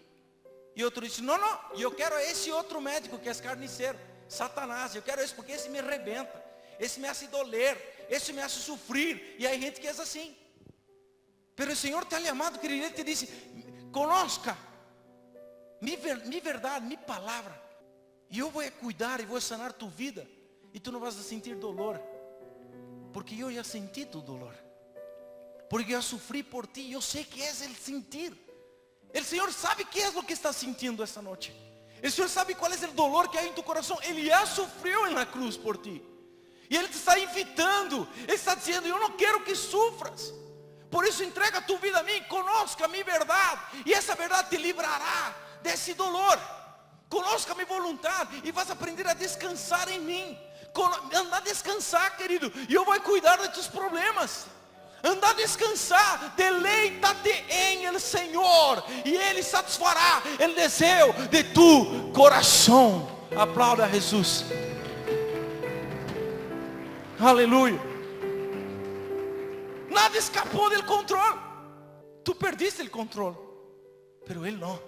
E outro disse, não, eu quero esse outro médico que é carniceiro, Satanás. Eu quero esse porque esse me arrebenta, esse me hace doler, esse me hace sofrer. E há gente que é assim. Pero o Senhor te ha llamado, querido, Ele te disse, conozca mi verdade, mi palavra, e eu vou cuidar e vou sanar tu vida, e tu não vas a sentir dolor, porque eu já senti tu dolor, porque eu sofri por ti, eu sei que é o sentir. O Senhor sabe que é o que está sentindo esta noite. O Senhor sabe qual é o dolor que há em tu coração. Ele já sofreu na cruz por ti. E Ele te está invitando, Ele está dizendo, eu não quero que sufras. Por isso entrega a tua vida a mim, conozca a minha verdade. E essa verdade te livrará desse dolor. Conozca a minha vontade e vas aprender a descansar em mim. Anda a descansar, querido, e eu vou cuidar de tus problemas. Anda a descansar, deleita-te em el Senhor, e Ele satisfará o desejo de tu coração. Aplauda a Jesus. Aleluia. Nada escapou do controle. Tu perdiste o controle, pero Ele não.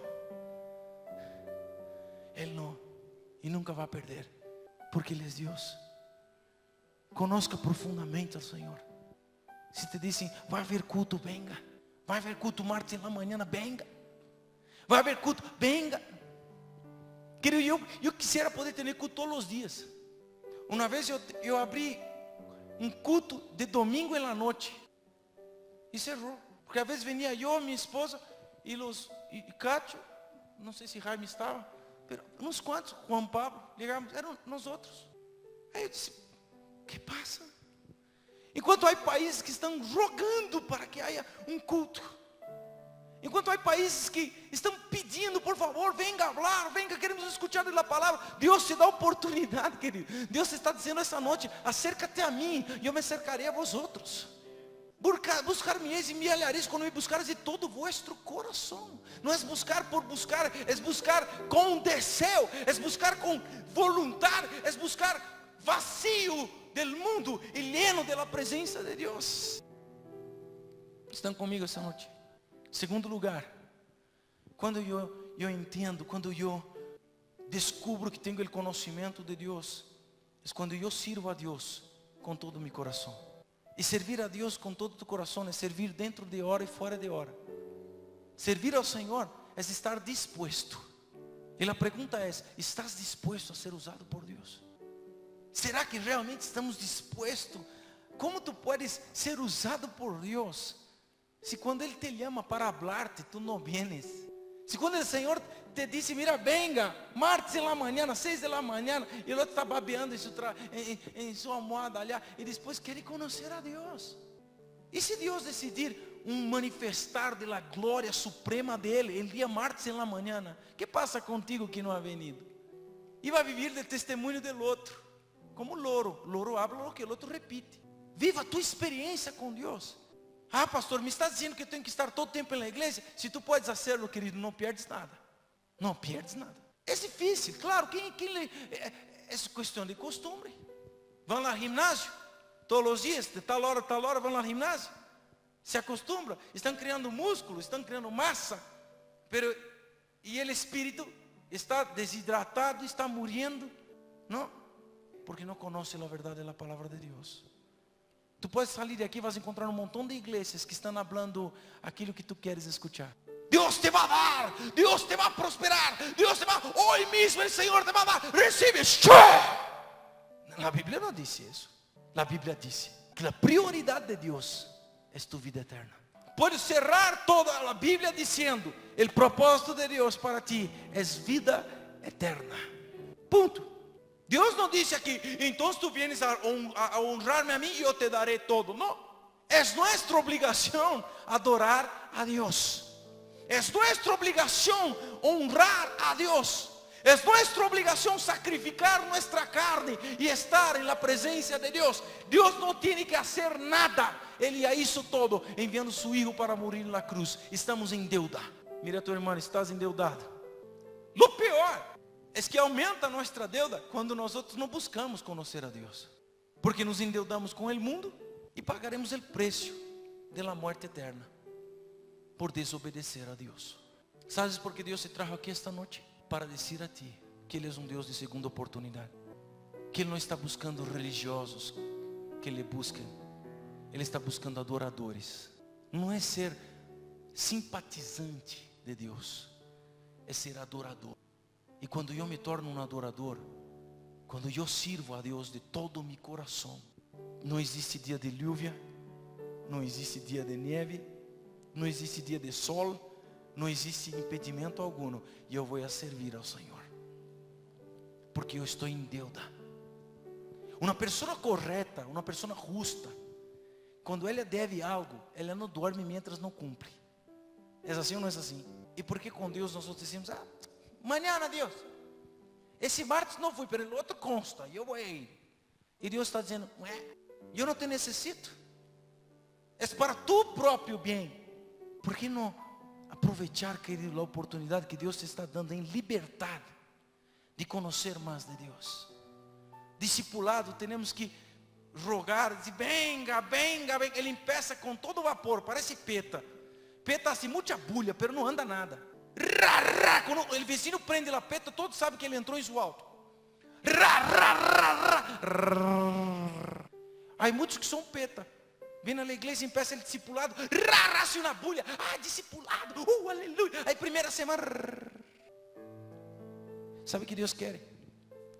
Ele não. E nunca vai perder, porque Ele é Deus. Conozca profundamente ao Senhor. Se te dizem, vai haver culto, venga. Vai haver culto martes na manhã, venga. Vai haver culto, venga. Querido, eu quisiera poder ter culto todos os dias. Uma vez eu abri um culto de domingo em la noite e cerrou, porque às vezes venia eu, minha esposa e Cátia, não sei se Jaime estava, pero uns quantos, Juan Pablo, ligamos, eram nós outros. Aí eu disse, o que passa? Enquanto há países que estão rogando para que haja um culto, enquanto há países que estão pedindo, por favor, venga falar, venga, queremos escuchar a palavra. Deus te dá oportunidade, querido. Deus está dizendo essa noite, acércate a mim, e eu me acercarei a vosotros. Buscar-me-eis e me hallareis quando me buscares de todo vuestro coração. Não é buscar por buscar, é buscar com desejo, é buscar com vontade, é buscar vazio del mundo e lleno de la presença de Deus. Estão comigo essa noite? Segundo lugar, quando eu entendo, quando eu descubro que tenho o conhecimento de Deus, é quando eu sirvo a Deus com todo o meu coração. E servir a Deus com todo o teu coração é servir dentro de hora e fora de hora. Servir ao Senhor é estar disposto E a pergunta é: estás disposto a ser usado por Deus? Será que realmente estamos dispostos? Como tu puedes ser usado por Deus se quando Ele te chama para falar-te, tu não vienes? Se quando o Senhor te disse: mira, venga, martes en la mañana, 6 de la mañana, e o outro está babeando em sua almohada allá, e depois quer conhecer a Deus. E se Deus decidir manifestar de la glória suprema dele el dia martes en la mañana, que passa contigo que não ha venido? E vai viver de testemunho del outro, como loro. Loro habla o que o outro repite. Viva a tua experiência com Deus. Ah, pastor, me está dizendo que eu tenho que estar todo tempo na igreja? Se tu podes hacerlo, querido, não perdes nada. Não perdes nada. É difícil, claro, é questão de costume. Vão lá ao ginásio, todos os dias, de tal hora, vão lá ao ginásio. Se acostumbram, estão criando músculo, estão criando massa. E o espírito está desidratado, está morrendo. Não, porque não conhece a verdade da palavra de Deus. Tu podes sair daqui e vas encontrar um montão de igrejas que estão falando aquilo que tu queres escuchar. Deus te vai dar, Deus te vai prosperar, Deus te vai, hoje mesmo o Senhor te vai dar, recebe. A Bíblia não disse isso. A Bíblia disse que a prioridade de Deus é tu vida eterna. Puedes cerrar toda a Bíblia dizendo: o propósito de Deus para ti é vida eterna. Ponto. Deus não disse aqui: então tu vienes a honrar-me a mim e eu te darei todo. Não. É nossa obrigação adorar a Deus. É nossa obrigação honrar a Deus. É nossa obrigação sacrificar nossa carne e estar na presença de Deus. Deus não tem que fazer nada. Ele já hizo todo, enviando seu Filho para morrer na cruz. Estamos em deuda. Mira a tua irmã, estás endeudado. O pior é que aumenta nossa deuda quando nós outros não buscamos conhecer a Deus. Porque nos endeudamos com o mundo e pagaremos o preço da morte eterna por desobedecer a Deus. Sabes por que Deus te trajo aqui esta noite? Para dizer a ti que Ele é um Deus de segunda oportunidade. Que Ele não está buscando religiosos que Ele busquem. Ele está buscando adoradores. Não é ser simpatizante de Deus, é ser adorador. E quando eu me torno um adorador, quando eu sirvo a Deus de todo o meu coração, não existe dia de lluvia, não existe dia de neve, não existe dia de sol, não existe impedimento algum, e eu vou a servir ao Senhor, porque eu estou em deuda. Uma pessoa correta, uma pessoa justa, quando ela deve algo, ela não dorme mientras não cumpre. É assim ou não é assim? E por que com Deus nós dizemos: amanhã, Deus, esse martes não fui, mas o outro consta, eu vou ir. E Deus está dizendo: eu não te necessito, é para tu próprio bem. Por que não aproveitar, querido, a oportunidade que Deus te está dando em liberdade de conhecer mais de Deus? Discipulado, temos que rogar, dizer: venga, venga, venga. Ele empieza com todo vapor, parece peta. Peta assim, muita bulha, mas não anda nada. Quando o vizinho prende a peta, todos sabem que ele entrou em seu auto. Há muitos que são peta. Vem na igreja e empieza o discipulado. Assim uma bulha. Discipulado. Aleluia. Aí primeira semana. Sabe o que Deus quer?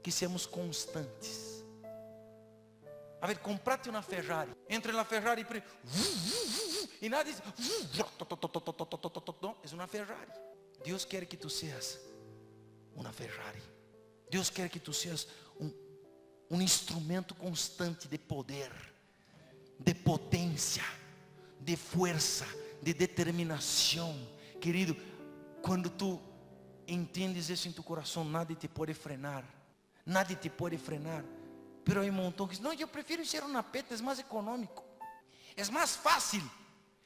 Que sejamos constantes. A ver, comprate uma Ferrari. Entra na Ferrari e nada diz. É uma Ferrari. Deus quer que tu seas uma Ferrari. Deus quer que tu seas um instrumento constante de poder, de potência, de força, de determinação. Querido, quando tu entendes isso em tu coração, nada te pode frenar. Nada te pode frenar. Pero há um montão que diz: não, eu prefiro ser uma peta, é mais econômico. É mais fácil.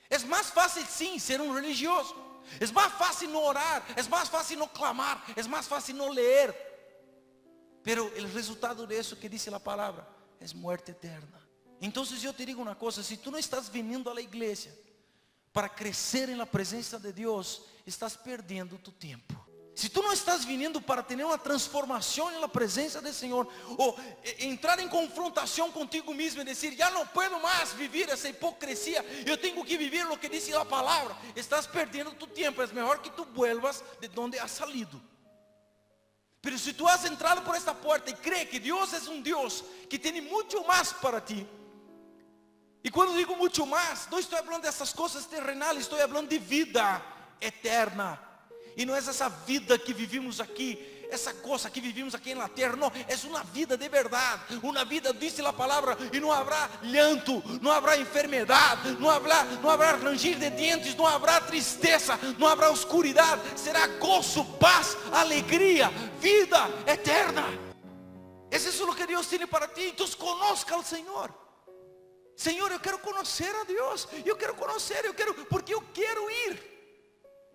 É mais fácil sim ser um religioso. É mais fácil não orar. É mais fácil não clamar. É mais fácil não ler. Pero o resultado disso que diz a palavra é morte eterna. Então eu te digo uma coisa: se tu não estás vindo à igreja para crescer na presença de Deus, estás perdendo tu tempo. Se tu não estás vindo para ter uma transformação na presença do Senhor, ou entrar em confrontação contigo mesmo e dizer: já não puedo mais viver essa hipocrisia, eu tenho que viver o que diz a palavra, estás perdendo tu tempo. É melhor que tu vuelvas de onde has salido. Pero si tú has entrado por esta puerta y crees que Dios es un Dios que tiene mucho más para ti. Y cuando digo mucho más, no estoy hablando de estas cosas terrenales, estoy hablando de vida eterna. E não é essa vida que vivimos aqui, essa coisa que vivimos aqui na terra, não, é uma vida de verdade, uma vida, diz a palavra, e não haverá llanto, não haverá enfermidade, não haverá ranger de dentes, não haverá tristeza, não haverá oscuridade, será gozo, paz, alegria, vida eterna. Eso es lo que Dios tiene para ti. Entonces conozca al Señor. Señor, eu quero conhecer a Deus, porque eu quero ir.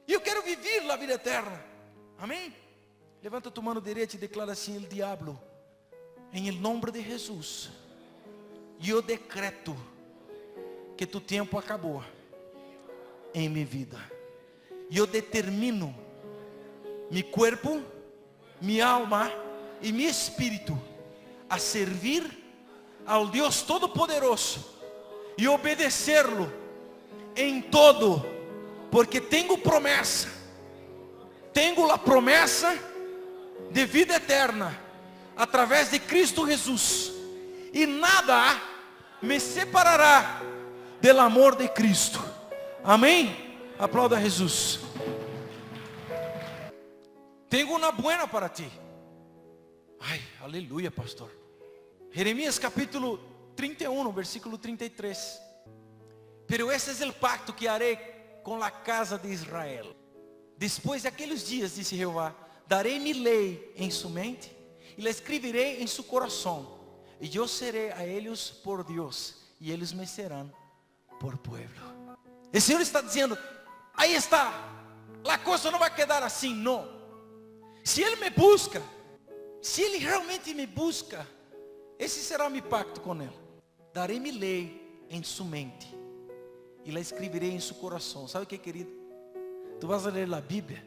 Eu quero viver a vida eterna. Amém? Levanta tu mano direita e declara assim: el diablo, em el nombre de Jesus, eu decreto que tu tempo acabou em minha vida. Eu determino meu corpo, minha alma e meu espírito a servir ao Deus Todo-Poderoso e obedecer-lo em todo, porque tenho promessa, tenho a promessa de vida eterna através de Cristo Jesus, e nada me separará do amor de Cristo. Amém? Aplauda a Jesus. Tenho uma buena para ti. Ai, aleluia, pastor. Jeremias capítulo 31, versículo 33. Pero esse é o pacto que harei com a casa de Israel. Depois daqueles dias, disse Jeová, darei mi lei em sua mente e la escreverei em seu coração. E eu serei a eles por Deus e eles me serão por pueblo. O Senhor está dizendo: aí está, a coisa não vai quedar assim, não. Se Ele me busca, se Ele realmente me busca, esse será meu pacto com Ele. Darei mi lei em sua mente e la escreverei em seu coração. Sabe o que, querido? Tu vas a ler a Bíblia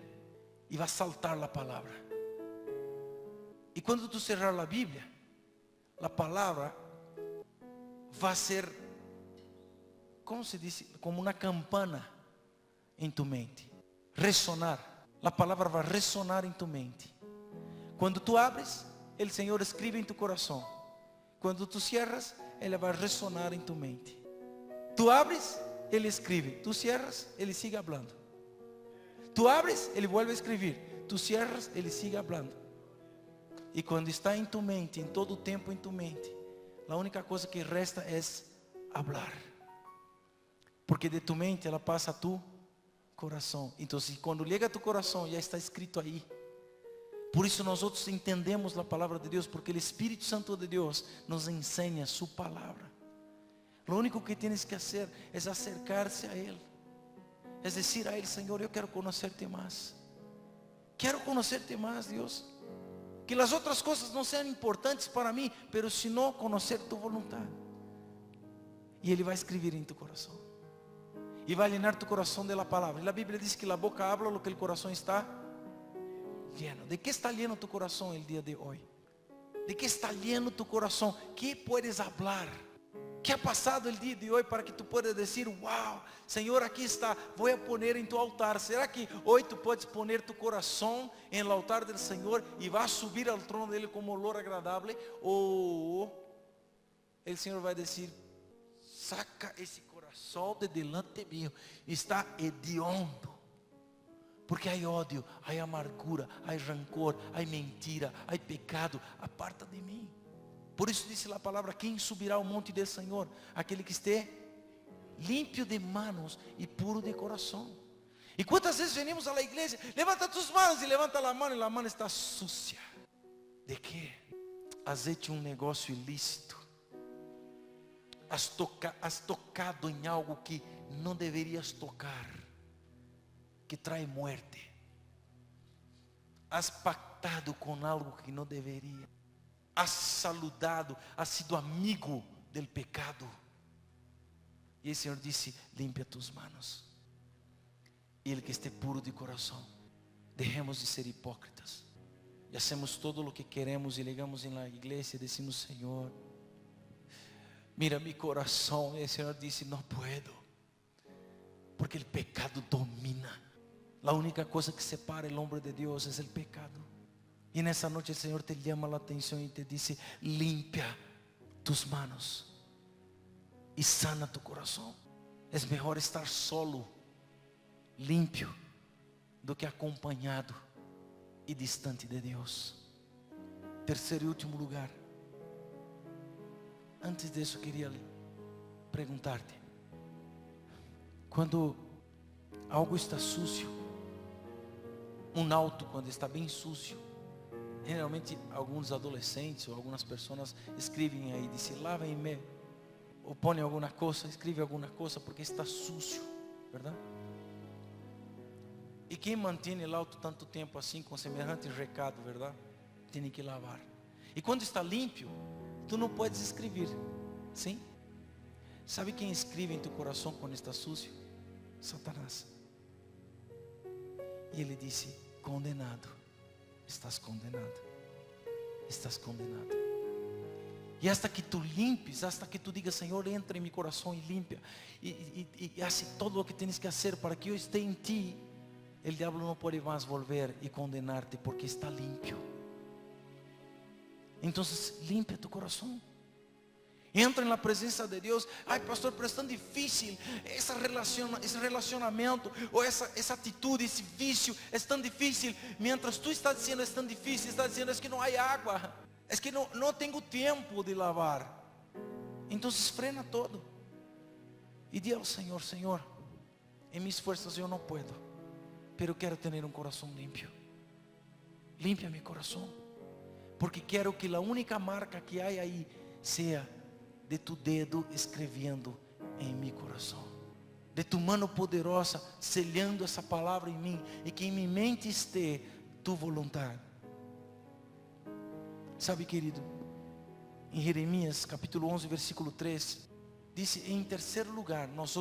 e vas saltar a palavra. E quando tu cerrar a Bíblia, a palavra vai ser, como se diz, como uma campana em tu mente. Ressonar. A palavra vai ressonar em tu mente. Quando tu abres, o Senhor escreve em tu coração. Quando tu cierras, Ele vai ressonar em tu mente. Tu abres, Ele escreve. Tu cierras, Ele sigue hablando. Tu abres, Ele vuelve a escrever. Tu cierras, Ele sigue hablando. E quando está em tu mente, em todo o tempo em tu mente, a única coisa que resta é hablar. Porque de tu mente ela passa a tu coração. Então, quando chega a tu coração, já está escrito aí. Por isso nós outros entendemos a palavra de Deus, porque o Espírito Santo de Deus nos ensina sua palavra. O único que tienes que fazer é acercar-se a Ele. É dizer a Ele: Senhor, eu quero conhecer-te mais. Quero conhecer-te mais, Deus. Que as outras coisas não sejam importantes para mim, pero se não conhecer tu vontade. E Ele vai escrever em tu coração. E vai llenar tu coração de la palavra. E a Bíblia diz que a boca habla lo que o coração está lleno. ¿De qué está lleno tu corazón el día de hoy? ¿De qué está lleno tu corazón? ¿Qué puedes hablar? ¿Qué ha pasado el día de hoy para que tú puedas decir: wow, Señor, aquí está, voy a poner en tu altar? ¿Será que hoy tú puedes poner tu corazón en el altar del Señor y vas a subir al trono de Él como olor agradable? ¿O el Señor va a decir: saca ese corazón de delante mío, está hediondo? Porque há ódio, há amargura, há rancor, há mentira, há pecado. Aparta de mim. Por isso disse a palavra: quem subirá ao monte do Senhor? Aquele que esteja limpio de manos e puro de coração. E quantas vezes venimos à igreja: levanta tus manos, e levanta a mão, e a mão está sucia. ¿De quê? Has hecho um negócio ilícito. Has tocado em algo que não deverias tocar, que trae muerte. Has pactado com algo que não deveria. Has saludado, has sido amigo del pecado. E o Senhor disse: limpia tus manos. E ele que esté puro de coração. Dejemos de ser hipócritas. E hacemos todo o que queremos e ligamos na igreja e decimos: Senhor, mira mi coração. E o Senhor disse: não puedo, porque o pecado domina. A única coisa que separa o homem de Deus é o pecado. Y en esa noche el Señor te llama la atención y te dice: limpia tus manos y sana tu corazón. Es mejor estar solo, limpio, do que acompañado y distante de Dios. Terceiro e último lugar. Antes de eso quería preguntarte: quando algo está sucio, auto quando está bem sucio, geralmente alguns adolescentes ou algumas pessoas escrevem aí, dizem: lavem-me, ou põem alguma coisa, escreve alguma coisa porque está sucio, verdade? E quem mantém o auto tanto tempo assim, com semelhante recado, verdade? Tem que lavar. E quando está limpo, tu não podes escrever, sim? Sabe quem escreve em teu coração quando está sucio? Satanás. E ele disse: condenado, estás condenado, estás condenado. E hasta que tu limpes, hasta que tu digas: Senhor, entra em meu coração e limpia, e hace todo o que tienes que fazer para que eu esteja em ti, o diabo não pode mais volver e condenar-te, porque está limpo. Então, limpia tu coração. Entra na presença de Deus. Ai, pastor, pero é tão difícil esse relacionamento, ou essa atitude, esse vício, é tão difícil. Mientras tu estás dizendo é tão difícil, estás dizendo: é que não há água, é que não tenho tempo de lavar. Então frena todo e diga ao Senhor: Senhor, em minhas forças eu não puedo, pero quero ter um coração limpo. Limpia meu coração, porque quero que a única marca que há aí seja de tu dedo escrevendo em meu coração, de tu mano poderosa selhando essa palavra em mim, e que em minha mente esteja tu vontade. Sabe, querido, em Jeremias capítulo 11 versículo 3 diz: em terceiro lugar, nós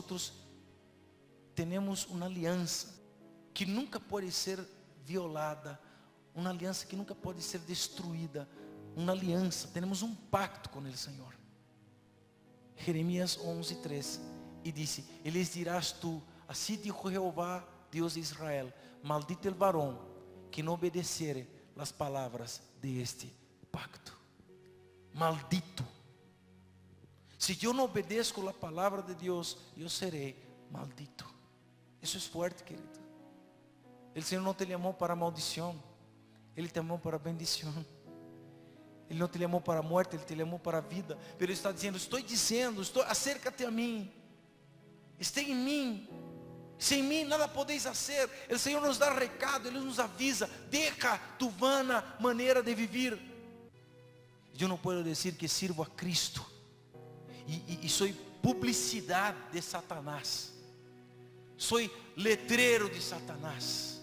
temos uma aliança que nunca pode ser violada, uma aliança que nunca pode ser destruída, uma aliança, temos um pacto com o Senhor. Jeremias 11:3, e disse: e lhes dirás tu: assim dijo Jehová, Deus de Israel, maldito el varón que não obedecere las palavras de este pacto. Maldito. Se eu não obedeço a palavra de Deus, eu serei maldito. Isso é forte, querido. O Senhor não te chamou para maldição, Ele te chamou para bendição. Ele não te chamou para a morte, Ele te chamou para a vida. Mas Ele está dizendo: acércate a mim, esteja em mim. Sem mim nada podeis fazer. O Senhor nos dá recado, Ele nos avisa: deja tu vana maneira de viver. Eu não posso dizer que sirvo a Cristo e sou publicidade de Satanás, sou letreiro de Satanás.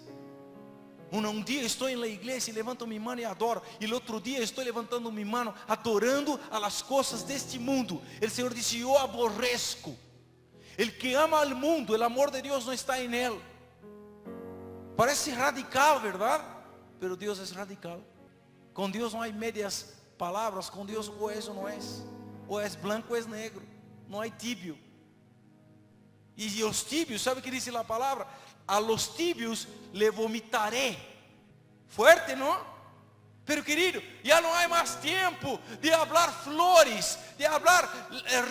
Um dia estou na igreja e levanto minha mão e adoro, e no outro dia estou levantando minha mão adorando a las coisas deste mundo. O Senhor disse: eu aborrezco. El que ama al mundo, el amor de Dios no está en él. Parece radical, ¿verdad? Pero Dios es radical. Con Dios no hay medias palabras. Con Dios o es o no es. O es blanco o es negro. No hay tibio. Y los tibios, ¿sabe qué dice la palabra? A los tibios le vomitaré. Fuerte, ¿no? Pero querido, ya no hay más tiempo de hablar flores, de hablar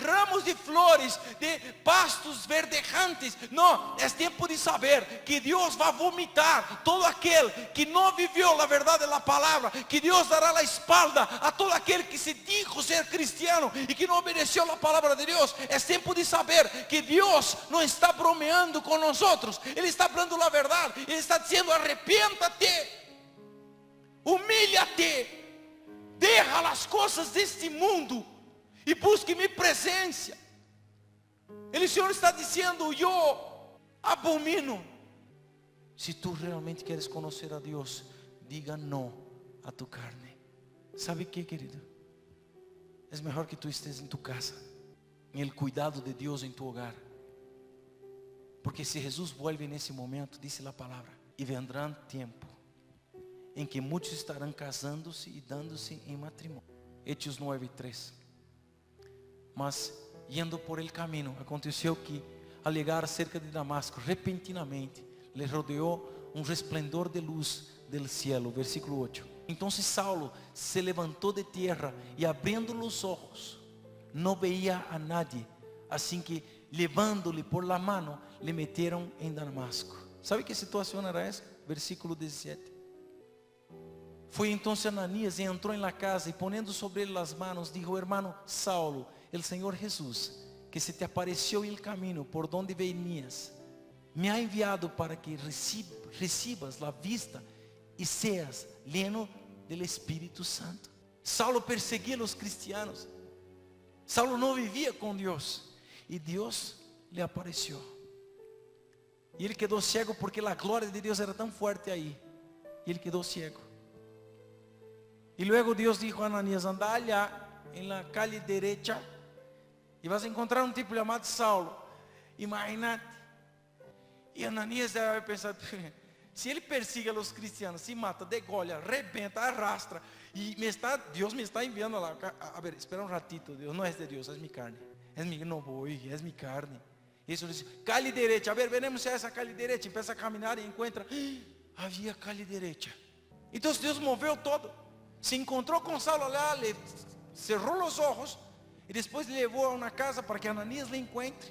ramos de flores, de pastos verdejantes. No, es tiempo de saber que Dios va a vomitar todo aquel que no vivió la verdad de la palabra, que Dios dará la espalda a todo aquel que se dijo ser cristiano y que no obedeció la palabra de Dios. Es tiempo de saber que Dios no está bromeando con nosotros, Él está hablando la verdad, Él está diciendo: arrepiéntate. Humilha-te, deja as coisas deste mundo e busque minha presença. O Senhor está dizendo: eu abomino. Se tu realmente queres conhecer a Deus, diga não a tu carne. ¿Sabe qué, querido? É melhor que tu estés em tu casa, em el cuidado de Deus em tu hogar. Porque se Jesus vuelve nesse momento, diz a palavra, e vendrá tempo em que muitos estarão casando-se e dando-se em matrimônio. Hechos 9:3. Mas, indo por el caminho, aconteceu que, al llegar cerca de Damasco, repentinamente, le rodeou um resplendor de luz del cielo. Versículo 8. Entonces Saulo se levantó de tierra y abriendo los ojos, no veía a nadie. Así que llevándole por la mano, le metieron en Damasco. ¿Sabe qué situación era esa? Versículo 17. Fue entonces Ananías y entró en la casa y poniendo sobre él las manos, dijo: hermano Saulo, el Señor Jesús, que se te apareció en el camino por donde venías, me ha enviado para que recibas la vista y seas lleno del Espíritu Santo. Saulo perseguía a los cristianos. Saulo no vivía con Dios. Y Dios le apareció. Y él quedó ciego porque la gloria de Dios era tan fuerte ahí. Y él quedó ciego. Y luego Dios dijo a Ananías: anda allá en la calle derecha y vas a encontrar un tipo llamado Saulo. Imagínate. Y Ananías debe haber pensado: se ele persigue a los cristianos, se mata, degolha, rebenta, arrastra, y Dios me está enviando lá. A ver, espera un ratito, Dios no es de Dios, es mi carne. No voy, es mi carne. Y eso dice: calle derecha, a ver, veremos si es esa calle derecha. Empieza a caminar y encuentra, había calle derecha. Entonces Dios movió todo. Se encontró con Saulo allá, le cerró los ojos y después le llevó a una casa para que Ananías le encuentre.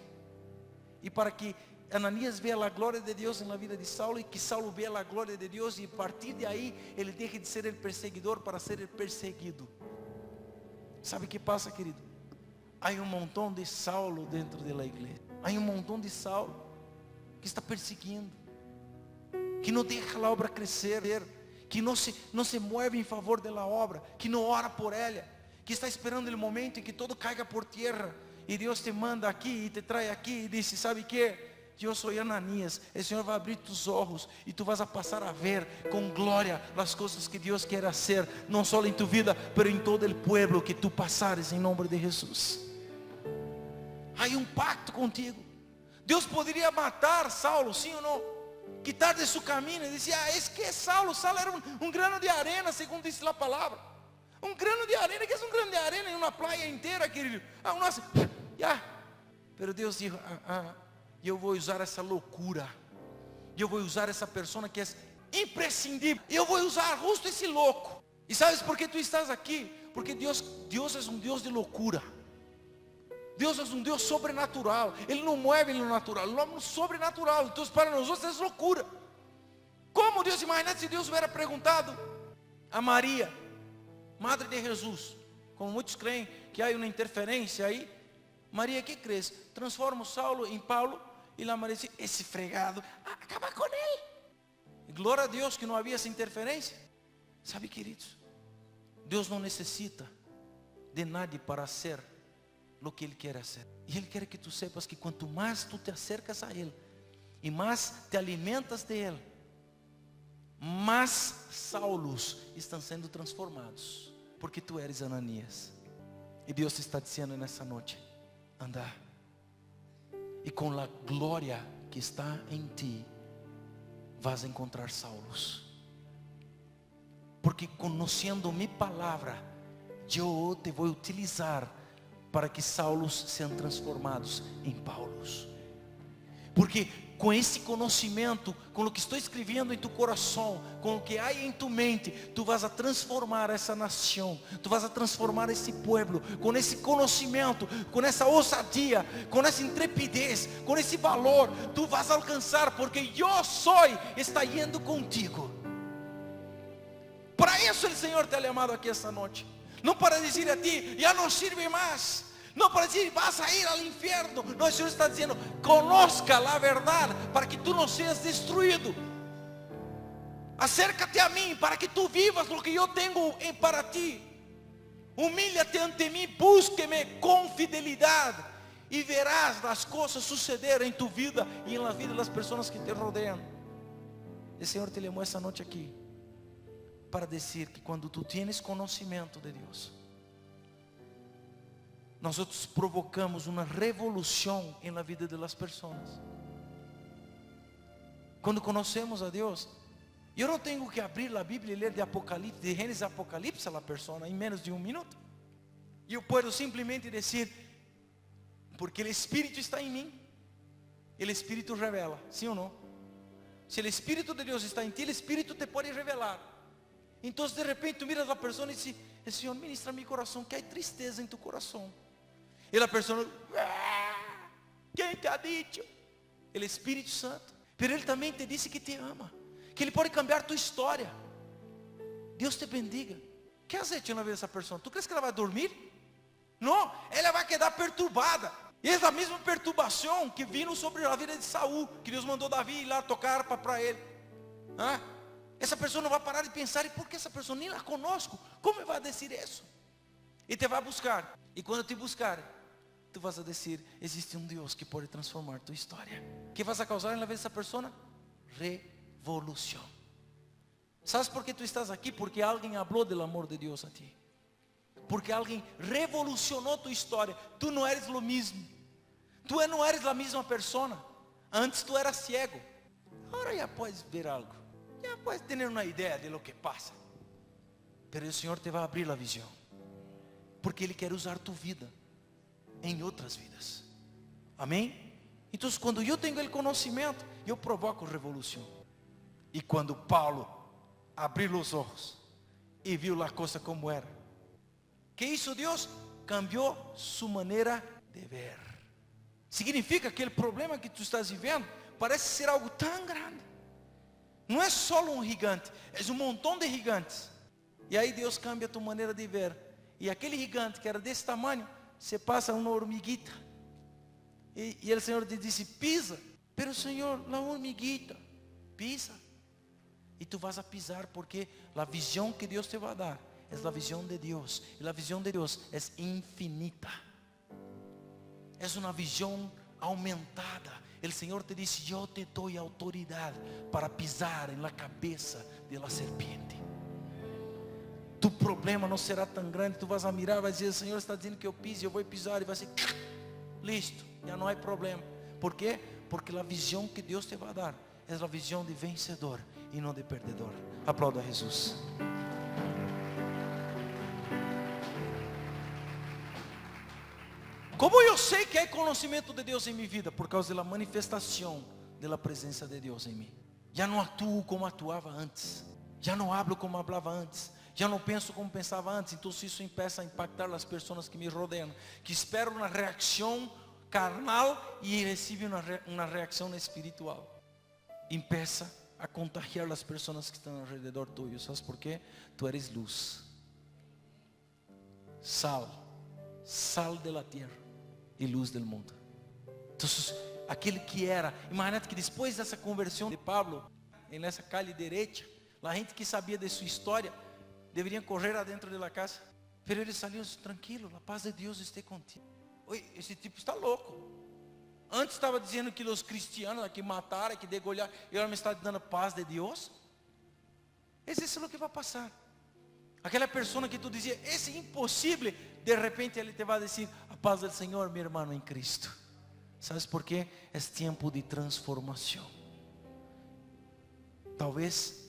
Y para que Ananías vea la gloria de Dios en la vida de Saulo y que Saulo vea la gloria de Dios y a partir de ahí él deje de ser el perseguidor para ser el perseguido. ¿Sabe qué pasa, querido? Hay un montón de Saulo dentro de la iglesia. Hay un montón de Saulo que está persiguiendo, que no deja la obra crecer, que no se mueve en favor de la obra, que no ora por ella, que está esperando el momento en que todo caiga por tierra y Dios te manda aquí y te trae aquí y dice: ¿sabe qué? Yo soy Ananías, el Señor va a abrir tus ojos y tú vas a pasar a ver con gloria las cosas que Dios quiere hacer, no solo en tu vida, pero en todo el pueblo que tú pasares en nombre de Jesús. Hay un pacto contigo. Dios podría matar a Saulo, ¿sí o no? Quitar de su camino y decir: es que Saulo era un grano de arena, según dice la palabra. Un grano de arena, que es un grano de arena en una playa entera, querido. Uno hace, ya. Pero Dios dijo: yo voy a usar esa locura. Yo voy a usar esa persona que es imprescindible. Yo voy a usar justo ese loco. ¿Y sabes por qué tú estás aquí? Porque Dios es un Dios de locura. Dios es un Dios sobrenatural. Él no mueve en lo natural, Él mueve en lo sobrenatural. Entonces para nosotros es locura. ¿Cómo Dios? Imagínate si Dios hubiera preguntado a María, madre de Jesús, como muchos creen que hay una interferencia ahí: María, ¿qué crees? Transforma a Saulo en Paulo. Y la María dice: ese fregado, acaba con él. Y gloria a Dios que no había esa interferencia. ¿Sabe, queridos? Dios no necesita de nadie para hacer lo que Él quiere hacer. Y Él quiere que tú sepas que cuanto más tú te acercas a Él y más te alimentas de Él, más Saulos están siendo transformados. Porque tú eres Ananías. Y Dios te está diciendo en esta noche: anda. Y con la gloria que está en ti vas a encontrar Saulos. Porque conociendo mi palabra, yo te voy a utilizar para que Saulos sean transformados en Paulos. Porque com esse conhecimento, com o que estou escrevendo em tu coração, com o que há em tu mente, tu vas a transformar essa nação, tu vas a transformar esse pueblo, com esse conhecimento, com essa ousadia, com essa intrepidez, com esse valor, tu vas a alcançar, porque eu sou, está indo contigo. Para isso o Senhor te ha chamado aqui esta noite, não para dizer a ti: já não sirve mais. No para decir: vas a ir al infierno. No, el Señor está diciendo: conozca la verdad para que tú no seas destruido. Acércate a mí para que tú vivas lo que yo tengo para ti. Humíllate ante mí, búsqueme con fidelidad y verás las cosas suceder en tu vida y en la vida de las personas que te rodean. El Señor te llamó esta noche aquí para decir que cuando tú tienes conocimiento de Dios, nosotros provocamos una revolución en la vida de las personas. Cuando conocemos a Dios, yo no tengo que abrir la Biblia y leer de Apocalipsis, de Génesis a Apocalipsis a la persona en menos de un minuto. Yo puedo simplemente decir: porque el Espíritu está en mí, el Espíritu revela, ¿sí o no? Si el Espíritu de Dios está en ti, el Espíritu te puede revelar. Então de repente tu miras a pessoa e diz: el Señor ministra mi corazón, que hay tristeza en tu corazón. Y la persona: ¿quién te ha dicho? El Espíritu Santo. Pero Ele também te disse que te ama, que Ele pode cambiar tua história. Deus te bendiga. O que has hecho na vida dessa pessoa? Tu crees que ela vai dormir? Não, ela vai quedar perturbada. E é a mesma perturbação que vino sobre a vida de Saul, que Deus mandou Davi ir lá tocar harpa para ele. Essa pessoa não vai parar de pensar: e por que essa pessoa nem la conosco? Como vai dizer isso? E te vai buscar. E quando te buscar, tu vas a dizer: existe um Deus que pode transformar tua história. O que vas a causar na vida dessa pessoa? Revolução. ¿Sabes por que tu estás aqui? Porque alguém falou do amor de Deus a ti. Porque alguém revolucionou tua história. Tu não eres o mesmo. Tu não eres a mesma pessoa. Antes tu eras ciego. Agora já podes ver algo. Já podes ter uma ideia de lo que passa. Pero o Senhor te vai abrir a visão. Porque Ele quer usar tu vida em outras vidas. Amém? Então quando eu tenho o conhecimento, eu provoco revolução. E quando Paulo abriu os olhos e viu a coisa como era, que hizo Deus? Cambiou sua maneira de ver. Significa que o problema que tu estás vivendo parece ser algo tão grande. Não é só um gigante, é um montão de gigantes. E aí Deus cambia tua maneira de ver. E aquele gigante que era desse tamanho, se passa uma hormiguita. E o Senhor te disse: pisa. Pero Senhor, a hormiguita, pisa. E tu vas a pisar, porque a visão que Deus te vai dar é a visão de Deus. E a visão de Deus é infinita. É uma visão aumentada. O Senhor te disse: eu te dou autoridade para pisar na cabeça da serpiente. Tu problema não será tão grande. Tu vas a mirar, vai dizer: o Senhor está dizendo que eu pise, eu vou pisar. E vai ser listo, já não há problema. Por quê? Porque a visão que Deus te vai dar é a visão de vencedor e não de perdedor. Aplauda a Jesus. Como eu sei que há conhecimento de Deus em minha vida? Por causa da manifestação da presença de Deus em mim. Já não atuo como atuava antes. Já não hablo como falava antes. Já não penso como pensava antes. Então isso começa a impactar as pessoas que me rodeiam, que esperam uma reação carnal e recebem uma reação espiritual. Empieza a contagiar as pessoas que estão ao redor tuyo. ¿Sabes por quê? Tu eres luz, sal de la tierra e luz del mundo. Então, aquele que era, imagínate que depois dessa conversão de Pablo, nessa calle direita, a gente que sabia de sua história, deveria correr adentro da casa. Pero eles saíram tranquilo: a paz de Deus esteja contigo. Oi, esse tipo está louco. Antes estava dizendo que os cristianos que mataram, que degolharam, e agora me está dando paz de Deus. Isso é o que vai passar. Aquela pessoa que tu dizia: esse é impossível, de repente ele te vai dizer: a paz do Senhor, meu irmão em Cristo. ¿Sabes por quê? É tempo de transformação. Talvez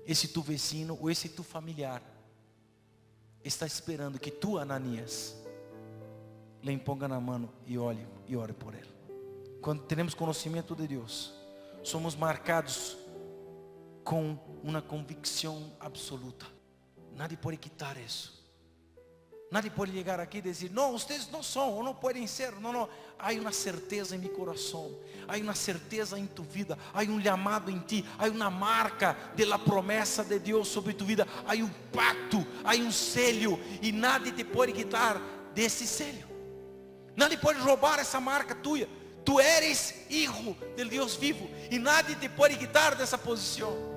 esse tu vecino ou esse tu familiar está esperando que tu, Ananias, lhe imponga na mão e ore por ele. Quando temos conhecimento de Deus, somos marcados com uma convicção absoluta. Nadie pode quitar isso. Nadie pode chegar aqui e dizer: não, vocês não são, ou não podem ser. Não. Há uma certeza em meu coração. Há uma certeza em tu vida. Há um chamado em ti. Há uma marca da promessa de Deus sobre tu vida. Há um pacto, há um selho. E nadie te pode quitar desse selho. Nadie pode roubar essa marca tua. Tu eres hijo del Deus vivo. E nadie te pode quitar dessa posição.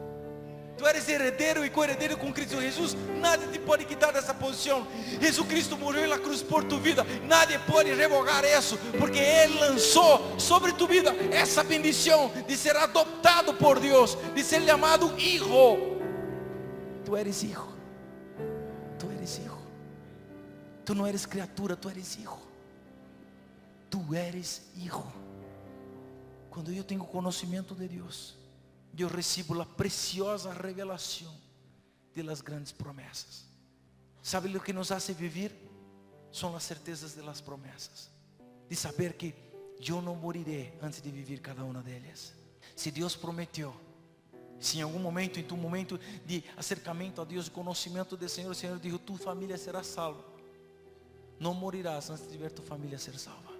Tu eres herdeiro e co-herdeiro com Cristo Jesus. Nadie te pode quitar dessa posição. Jesus Cristo morreu na cruz por tu vida. Nadie pode revogar isso, porque Ele lançou sobre tu vida essa bendição de ser adoptado por Deus, de ser chamado hijo. Tu eres hijo. Tu eres hijo. Tu não eres criatura, tu eres hijo. Tu eres hijo. Quando eu tenho conhecimento de Deus, eu recebo a preciosa revelação de las grandes promessas. ¿Sabe o que nos hace viver? São as certezas de las promessas. De saber que eu não moriré antes de viver cada uma delas. Se Deus prometeu, Se em algum momento, em tu momento de acercamento a Deus, de conhecimento do Senhor, o Senhor dijo, tu família será salva. Não morirás antes de ver tu família ser salva.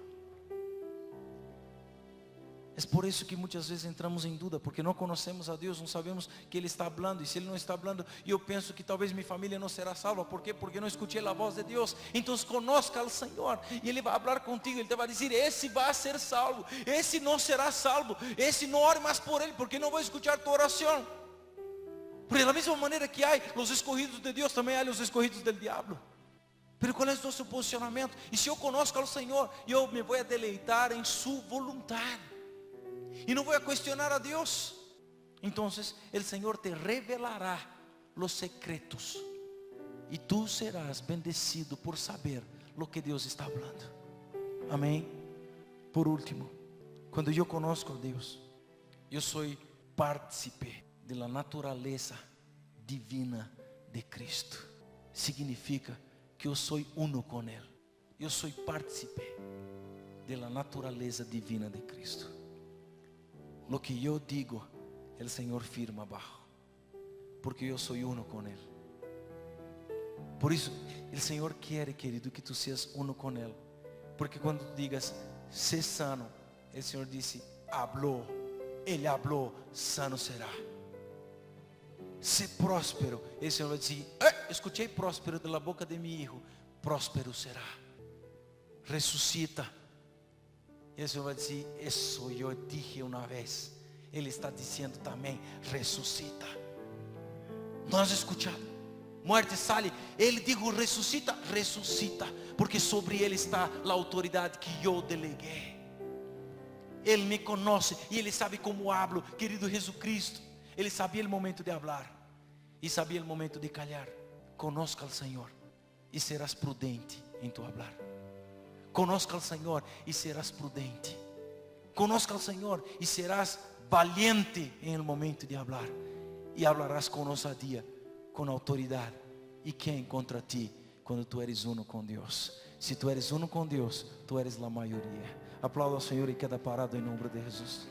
É por isso que muitas vezes entramos em dúvida, porque não conhecemos a Deus, não sabemos que Ele está falando. E se Ele não está falando, eu penso que talvez minha família não será salva. ¿Por quê? Porque não escutei a voz de Deus. Então conozca ao Senhor, e Ele vai falar contigo. Ele te vai dizer, esse vai ser salvo, esse não será salvo, esse não ore mais por ele, porque não vou escutar tua oração. Porque da mesma maneira que há os escolhidos de Deus, também há os escolhidos do diabo. Pero qual é o nosso posicionamento? E se eu conosco ao Senhor, eu me vou deleitar em sua vontade. E não vou questionar a Deus. Então, o Senhor te revelará os secretos. E tu serás bendecido por saber o que Deus está falando. Amém? Por último, quando eu conosco a Deus, eu sou partícipe da natureza divina de Cristo. Significa que eu sou uno com Ele. Eu sou partícipe da natureza divina de Cristo. Lo que eu digo, o Senhor firma abaixo, porque eu sou uno com Ele. Por isso, o Senhor quer, querido, que tu seas uno com Ele. Porque quando tu digas, sé sano, o Senhor disse, hablou, Ele hablou, sano será. Sé próspero, o Senhor vai dizer, escutei próspero da boca de meu filho, próspero será. Ressuscita. E o Senhor vai dizer, isso eu dije uma vez. Ele está dizendo também, ressuscita. Nós escutamos, morte sale. Ele dijo, ressuscita, ressuscita. Porque sobre ele está a autoridade que eu deleguei. Ele me conhece e ele sabe como hablo. Querido Jesus Cristo, ele sabia o momento de falar e sabia o momento de calhar. Conozca ao Senhor e serás prudente em tu falar. Conozca ao Senhor e serás prudente. Conozca ao Senhor e serás valiente em el momento de falar. E hablarás com ousadia, com autoridade. E quem contra ti quando tu eres uno com Deus? Se tu eres uno com Deus, tu eres a maioria. Aplauda ao Senhor e queda parado em nome de Jesus.